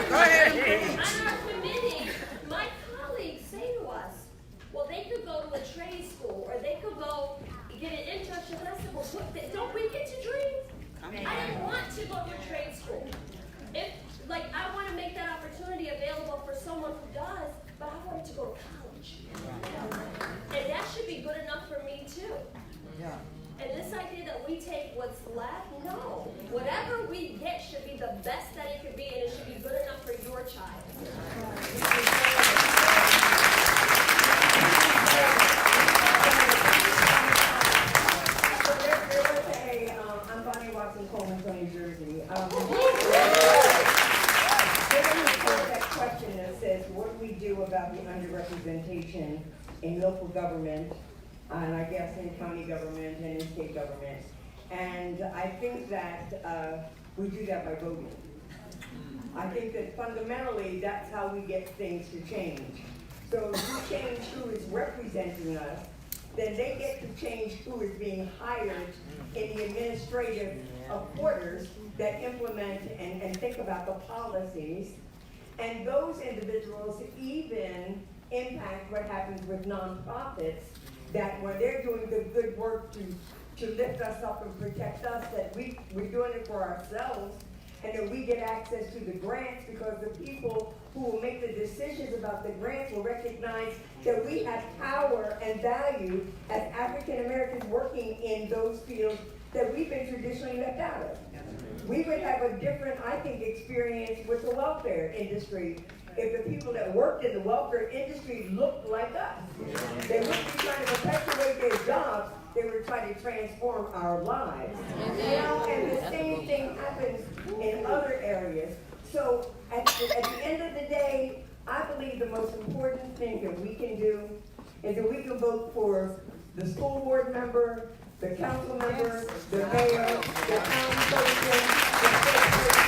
Speaker 10: Go ahead.
Speaker 9: On our committee, my colleagues say to us, well, they could go to a trade school, or they could go get an internship. And I said, well, don't we get to dream? I didn't want to go to a trade school. I want to make that opportunity available for someone who does, but I wanted to go to college. And that should be good enough for me too.
Speaker 10: Yeah.
Speaker 9: And this idea that we take what's left, no. Whatever we get should be the best that it could be, and it should be good enough for your child.
Speaker 11: I'm Bonnie Watson, Coleman, New Jersey. That question that says, what do we do about the underrepresentation in local government, and I guess in county government and in state government? And I think that we do that by voting. I think that fundamentally that's how we get things to change. So if we change who is representing us, then they get to change who is being hired in the administrative quarters that implement and think about the policies. And those individuals even impact what happens with nonprofits, that when they're doing the good work to lift us up and protect us, that we're doing it for ourselves, and that we get access to the grants, because the people who will make the decisions about the grants will recognize that we have power and value as African Americans working in those fields that we've been traditionally left out of. We would have a different, I think, experience with the welfare industry if the people that worked in the welfare industry looked like us. They wouldn't be trying to perpetuate their jobs, they were trying to transform our lives. And the same thing happens in other areas. So at the end of the day, I believe the most important thing that we can do is that we can vote for the school board member, the council member, the mayor, the town person, the state person,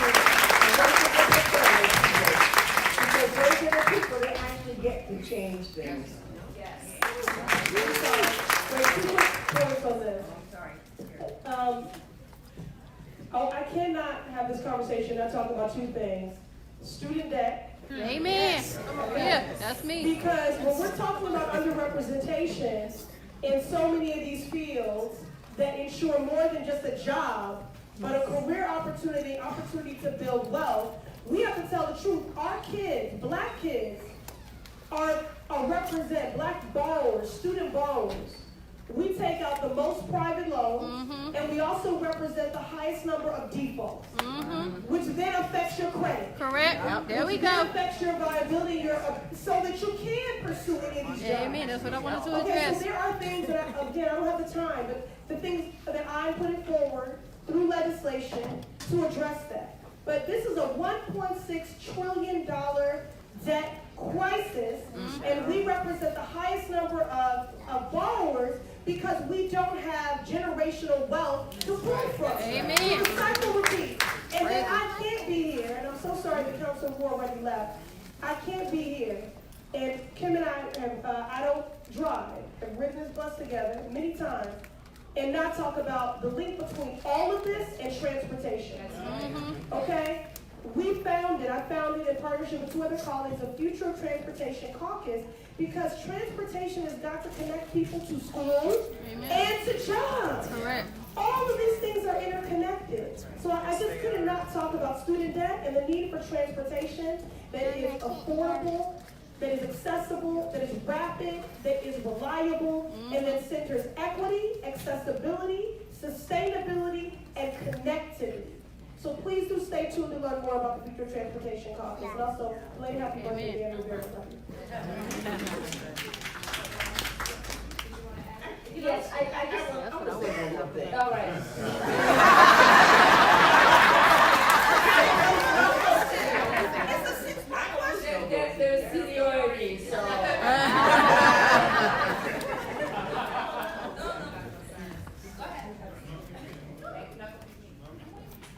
Speaker 11: and those are the people that actually get to change things.
Speaker 3: Yes. Wait, 2 quick points on this. I cannot have this conversation not talk about 2 things. Student debt.
Speaker 12: Amen. Yeah, that's me.
Speaker 3: Because when we're talking about underrepresentation in so many of these fields that ensure more than just a job, but a career opportunity to build wealth, we have to tell the truth. Our kids, black kids, represent black borrowers, student borrowers. We take out the most private loans, and we also represent the highest number of defaults, which then affects your credit.
Speaker 12: Correct. Yep, there we
Speaker 3: Which then
Speaker 12: go.
Speaker 3: affects your viability, so that you can pursue any of these jobs.
Speaker 12: Amen. That's what I wanted to
Speaker 3: Okay,
Speaker 12: address.
Speaker 3: so there are things that, I don't have the time, but the things that I'm putting forward through legislation to address that. But this is a $1.6 trillion debt crisis, and we represent the highest number of borrowers because we don't have generational wealth to pull from.
Speaker 12: Amen.
Speaker 3: The cycle repeats. And then I can't be here, and I'm so sorry the council already left. I can't be here. And Kim and I don't drive, have ridden this bus together many times, and not talk about the link between all of this and transportation. Okay? I founded in partnership with 2 other colleagues, a Future of Transportation Caucus, because transportation has got to connect people to schools and to jobs.
Speaker 12: Correct.
Speaker 3: All of these things are interconnected. So I just couldn't not talk about student debt and the need for transportation that is affordable, that is accessible, that is rapid, that is reliable, and that centers equity, accessibility, sustainability, and connectivity. So please do stay tuned to learn more about the Future Transportation Caucus. And also, late happy birthday to Andrew Barrett.
Speaker 6: Yes, I just, all right. There's seniority, so.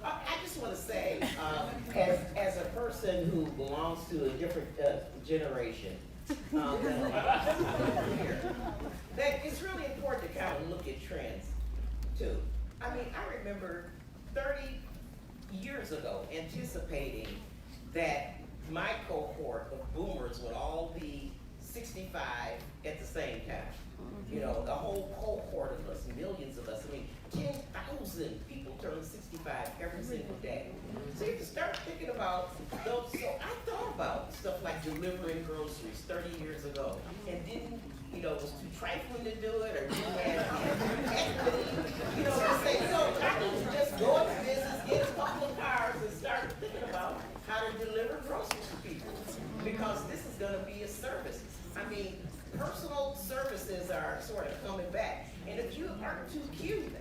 Speaker 8: I just want to say, as a person who belongs to a different generation than a lot of people here, that it's really important to kind of look at trends too. I mean, I remember 30 years ago anticipating that my cohort of boomers would all be 65 at the same time. You know, the whole cohort of us, millions of us, I mean, 10,000 people turn 65 every single day. So you have to start thinking about those. So I thought about stuff like delivering groceries 30 years ago and didn't, you know, was too trifling to do it or didn't have equity. You know, just say, you know, I need to just go into business, get a couple of cars and start thinking about how to deliver groceries to people. Because this is gonna be a service. I mean, personal services are sort of coming back. And if you aren't too cute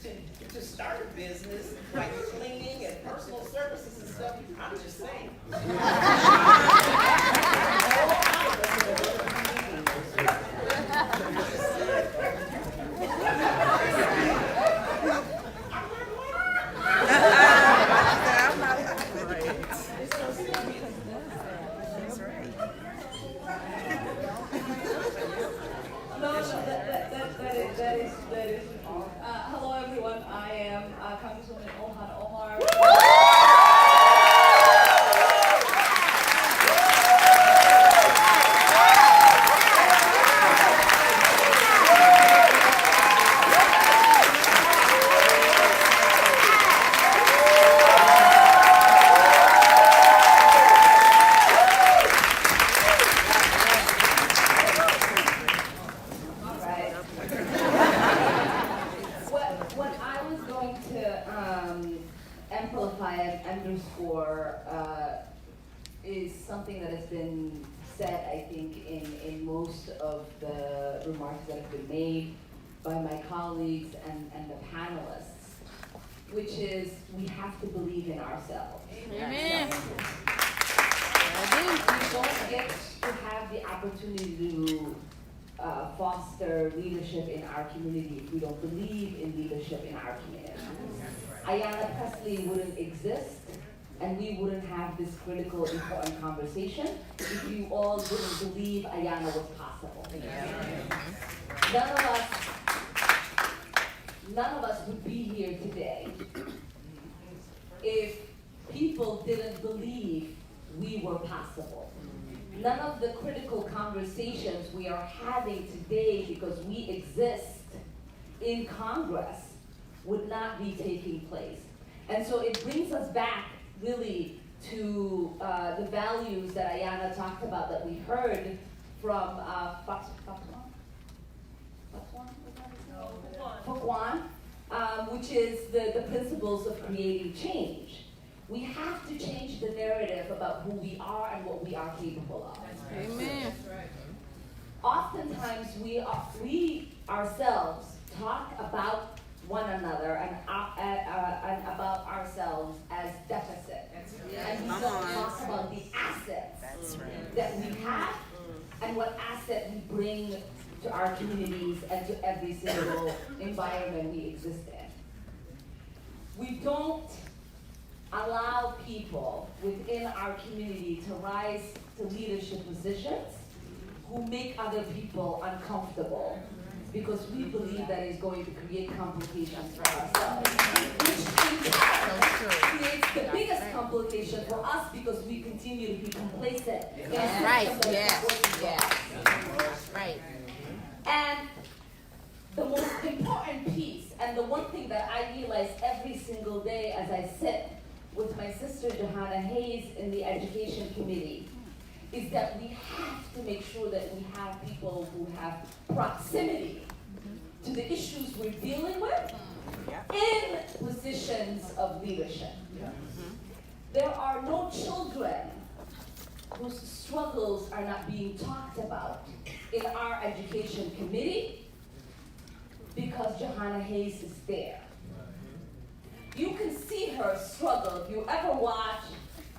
Speaker 8: to start a business like cleaning and personal services and stuff, I'm just saying.
Speaker 6: Hello everyone, I am Congresswoman Omar. What I was going to amplify and underscore is something that has been said, I think, in most of the remarks that have been made by my colleagues and the panelists, which is we have to believe in ourselves.
Speaker 12: Amen.
Speaker 6: We don't get to have the opportunity to foster leadership in our community if we don't believe in leadership in our community. Ayanna Pressley wouldn't exist, and we wouldn't have this critical, important conversation if you all didn't believe Ayanna was possible. None of us would be here today if people didn't believe we were possible. None of the critical conversations we are having today because we exist in Congress would not be taking place. And so it brings us back really to the values that Ayanna talked about that we heard from Fuquan, which is the principles of creating change. We have to change the narrative about who we are and what we are capable of.
Speaker 12: Amen.
Speaker 6: Oftentimes we ourselves talk about one another and about ourselves as deficit. And we don't talk about the assets that we have and what asset we bring to our communities and to every single environment we exist in. We don't allow people within our community to rise to leadership positions who make other people uncomfortable because we believe that is going to create complications for ourselves, which in turn creates the biggest complication for us because we continue to be complacent.
Speaker 12: That's right, yes. Right.
Speaker 6: And the most important piece, and the one thing that I realize every single day as I sit with my sister Johanna Hayes in the Education Committee, is that we have to make sure that we have people who have proximity to the issues we're dealing with,
Speaker 13: in positions of leadership. There are no children whose struggles are not being talked about in our education committee because Johanna Hayes is there. You can see her struggle. If you ever watch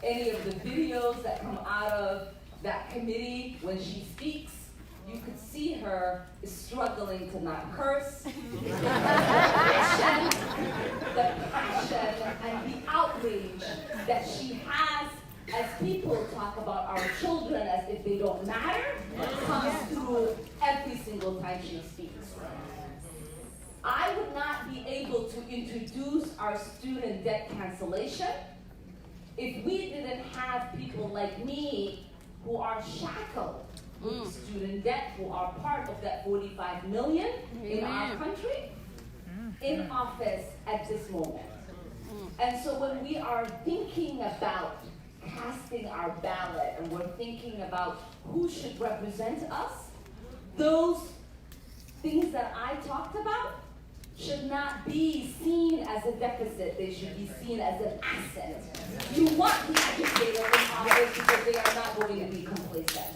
Speaker 13: any of the videos that come out of that committee when she speaks, you could see her struggling to not curse. The passion and the outrage that she has as people talk about our children as if they don't matter comes through every single time she speaks. I would not be able to introduce our student debt cancellation if we didn't have people like me who are shackled with student debt, who are part of that 45 million in our country, in office at this moment. And so when we are thinking about casting our ballot and we're thinking about who should represent us, those things that I talked about should not be seen as a deficit. They should be seen as an asset. You want the educator in office because they are not going to be complacent.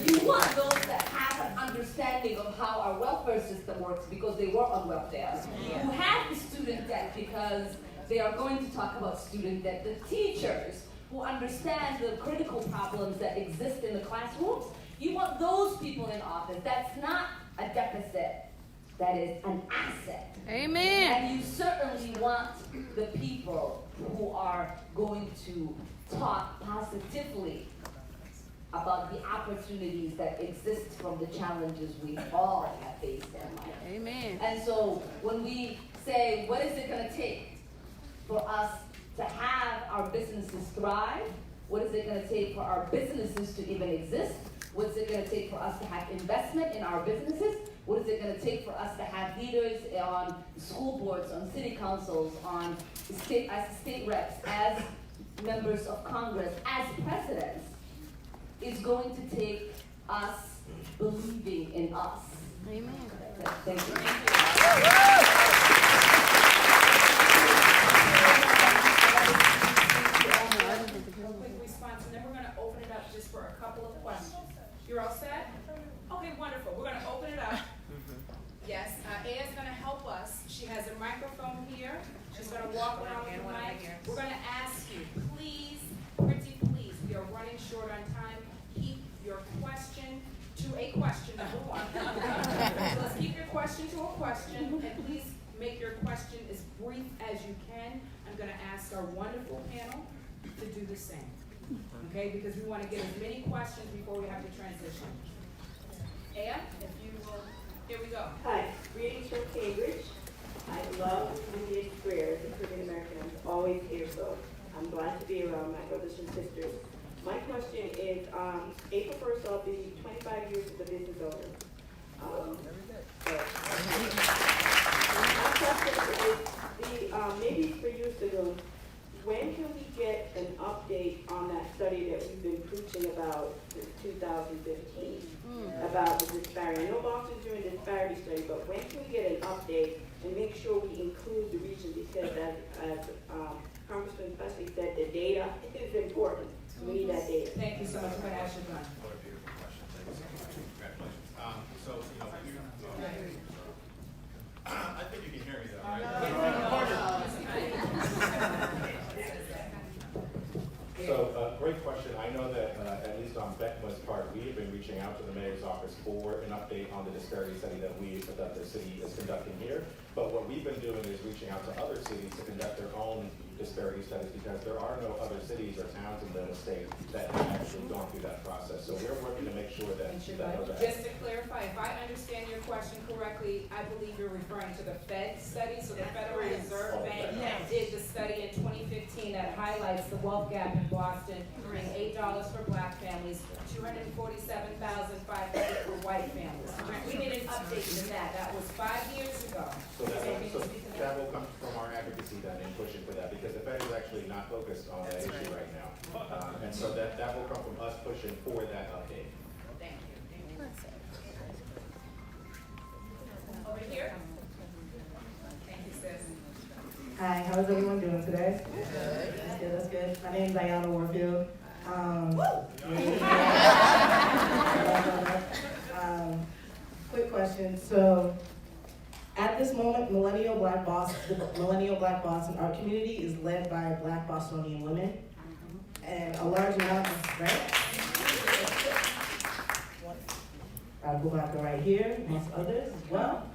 Speaker 13: You want those that have an understanding of how our welfare system works because they were on welfare. Who have the student debt because they are going to talk about student debt. The teachers who understand the critical problems that exist in the classrooms. You want those people in office. That's not a deficit. That is an asset.
Speaker 12: Amen.
Speaker 13: And you certainly want the people who are going to talk positively about the opportunities that exist from the challenges we all have faced in life.
Speaker 12: Amen.
Speaker 13: And so when we say, what is it going to take for us to have our businesses thrive? What is it going to take for our businesses to even exist? What's it going to take for us to have investment in our businesses? What is it going to take for us to have leaders on school boards, on city councils, on state, as state reps, as members of Congress, as presidents? Is going to take us believing in us.
Speaker 12: Amen.
Speaker 13: Thank you.
Speaker 6: A quick response, and then we're going to open it up just for a couple of questions. You're all set? Okay, wonderful. We're going to open it up. Yes, Aya's going to help us. She has a microphone here. She's going to walk around with the mic. We're going to ask you, please, pretty please, we are running short on time. Keep your question to a question, number one. So let's keep your question to a question, and please make your question as brief as you can. I'm going to ask our wonderful panel to do the same, okay? Because we want to get as many questions before we have to transition. Aya, if you will, here we go.
Speaker 11: Hi, greetings from Cambridge. I love Indian Square, the Caribbean American. I'm always here, so I'm glad to be around my brothers and sisters. My question is, April 1st, I'll be 25 years as a business owner. My question is, maybe for you, Saloon, when can we get an update on that study that we've been preaching about since 2015 about the disparity? I know Boston's doing a disparity study, but when can we get an update and make sure we include the region? Because as Congressman Pressley said, the data is important. We need that data.
Speaker 6: Thank you so much for that, Ashton.
Speaker 4: What a beautiful question. Thank you so much. Congratulations. So, I think you can hear me though, right? So, great question. I know that at least on BECMA's part, we have been reaching out to the mayor's office for an update on the disparity study that the city is conducting here. But what we've been doing is reaching out to other cities to conduct their own disparity studies because there are no other cities or towns in the state that have actually gone through that process. So we're working to make sure that
Speaker 6: Just to clarify, if I understand your question correctly, I believe you're referring to the Fed study. So the Federal Reserve Bank did the study in 2015 that highlights the wealth gap in Boston being $8 for black families, $247,500 for white families. We did an update to that. That was 5 years ago.
Speaker 4: So that will come from our advocacy then in pushing for that because the Fed is actually not focused on that issue right now. And so that will come from us pushing for that update.
Speaker 6: Thank you. Over here. Thank you, sis.
Speaker 14: Hi, how is everyone doing today? That's good, that's good. My name is Ayanna Warfield. Quick question. So, at this moment, the Millennial Black Boston art community is led by Black Bostonian women. And a large amount of, right? Right here, amongst others as well.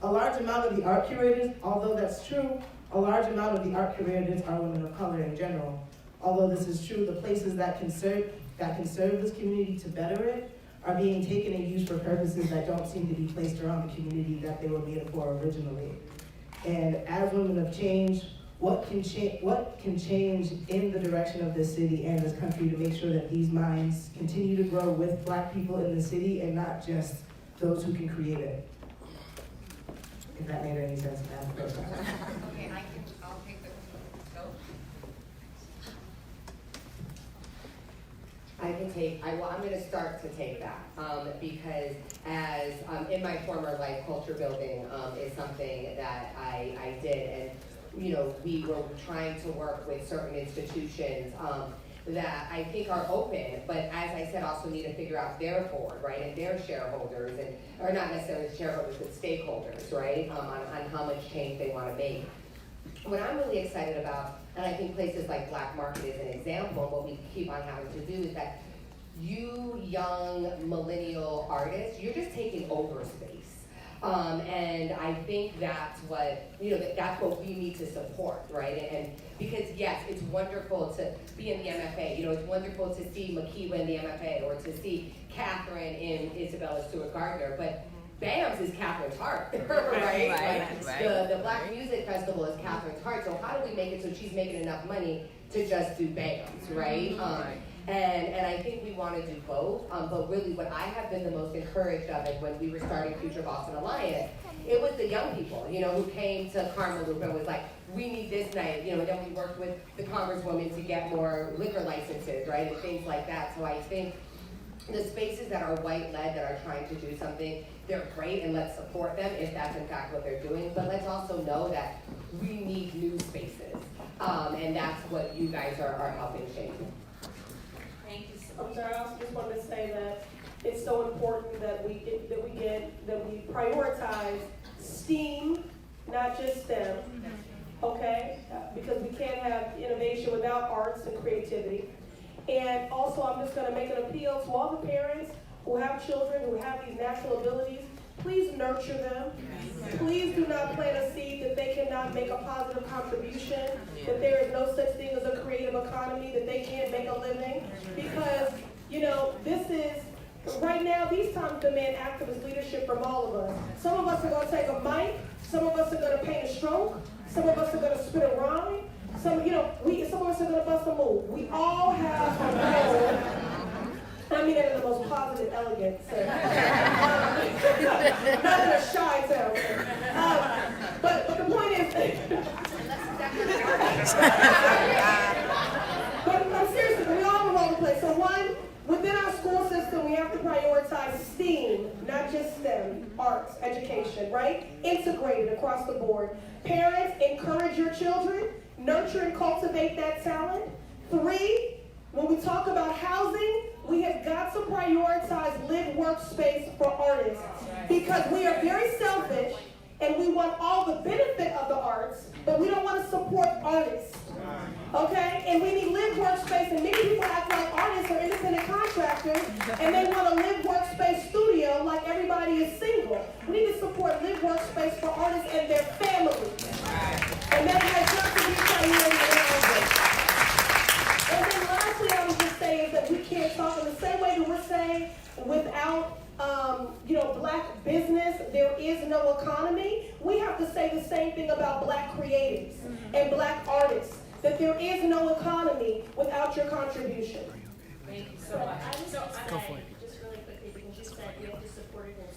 Speaker 14: A large amount of the art curators, although that's true, a large amount of the art curators are women of color in general. Although this is true, the places that can serve this community to better it are being taken and used for purposes that don't seem to be placed around the community that they were made for originally. And as women of change, what can change in the direction of this city and this country to make sure that these minds continue to grow with Black people in the city and not just those who can create it? If that made any sense.
Speaker 2: Okay, I'll take the, go. I'm gonna start to take that, because as, in my former life, culture building, is something that I did, and, you know, we were trying to work with certain institutions, that I think are open, but as I said, also need to figure out their board, right, and their shareholders, and, or not necessarily shareholders, but stakeholders, right, on how much change they wanna make. What I'm really excited about, and I think places like Black Market is an example, what we keep on having to do is that you young millennial artists, you're just taking over space. And I think that's what, you know, that's what we need to support, right? And because yes, it's wonderful to be in the MFA, you know, it's wonderful to see Makiba in the MFA, or to see Catherine in Isabella Stewart Gardner, but BAMS is Catherine's heart, right? The Black Music Festival is Catherine's heart, so how do we make it so she's making enough money to just do BAMS, right? And I think we want to do both, but really what I have been the most encouraged of is when we were starting Future Boston Alliance, it was the young people, you know, who came to Carmel and was like, we need this night, you know, and then we worked with the Congresswoman to get more liquor licenses, right, and things like that. So I think the spaces that are white-led, that are trying to do something, they're great, and let's support them if that's in fact what they're doing, but let's also know that we need new spaces, and that's what you guys are helping shape.
Speaker 3: Thank you so much. I also just wanted to say that it's so important that we prioritize STEAM, not just STEM, okay? Because we can't have innovation without arts and creativity. And also, I'm just gonna make an appeal to all the parents who have children who have these natural abilities. Please nurture them. Please do not plant a seed that they cannot make a positive contribution, that there is no such thing as a creative economy, that they can't make a living. Because, you know, this is, right now, these times demand activist leadership from all of us. Some of us are gonna take a mic, some of us are gonna paint a stroke, some of us are gonna spit a rhyme, some of us are gonna bust a move. We all have a role. I mean that in the most positive, elegant sense. Not in a shy tone. But the point is, but I'm serious, we all have a role to play. So one, within our school system, we have to prioritize STEAM, not just STEM, arts, education, right? Integrated across the board. Parents, encourage your children, nurture and cultivate that talent. 3, when we talk about housing, we have got to prioritize live workspace for artists, because we are very selfish and we want all the benefit of the arts, but we don't want to support artists. Okay? And we need live workspace, and many people act like artists are independent contractors and they want a live workspace studio like everybody is single. We need to support live workspace for artists and their families. And that has got to be priority. And then lastly, I would just say is that we can't talk in the same way that we're saying without Black business, there is no economy. We have to say the same thing about Black creatives and Black artists, that there is no economy without your contribution.
Speaker 9: Thank you so much. I was just really quickly, because you said you have to support it in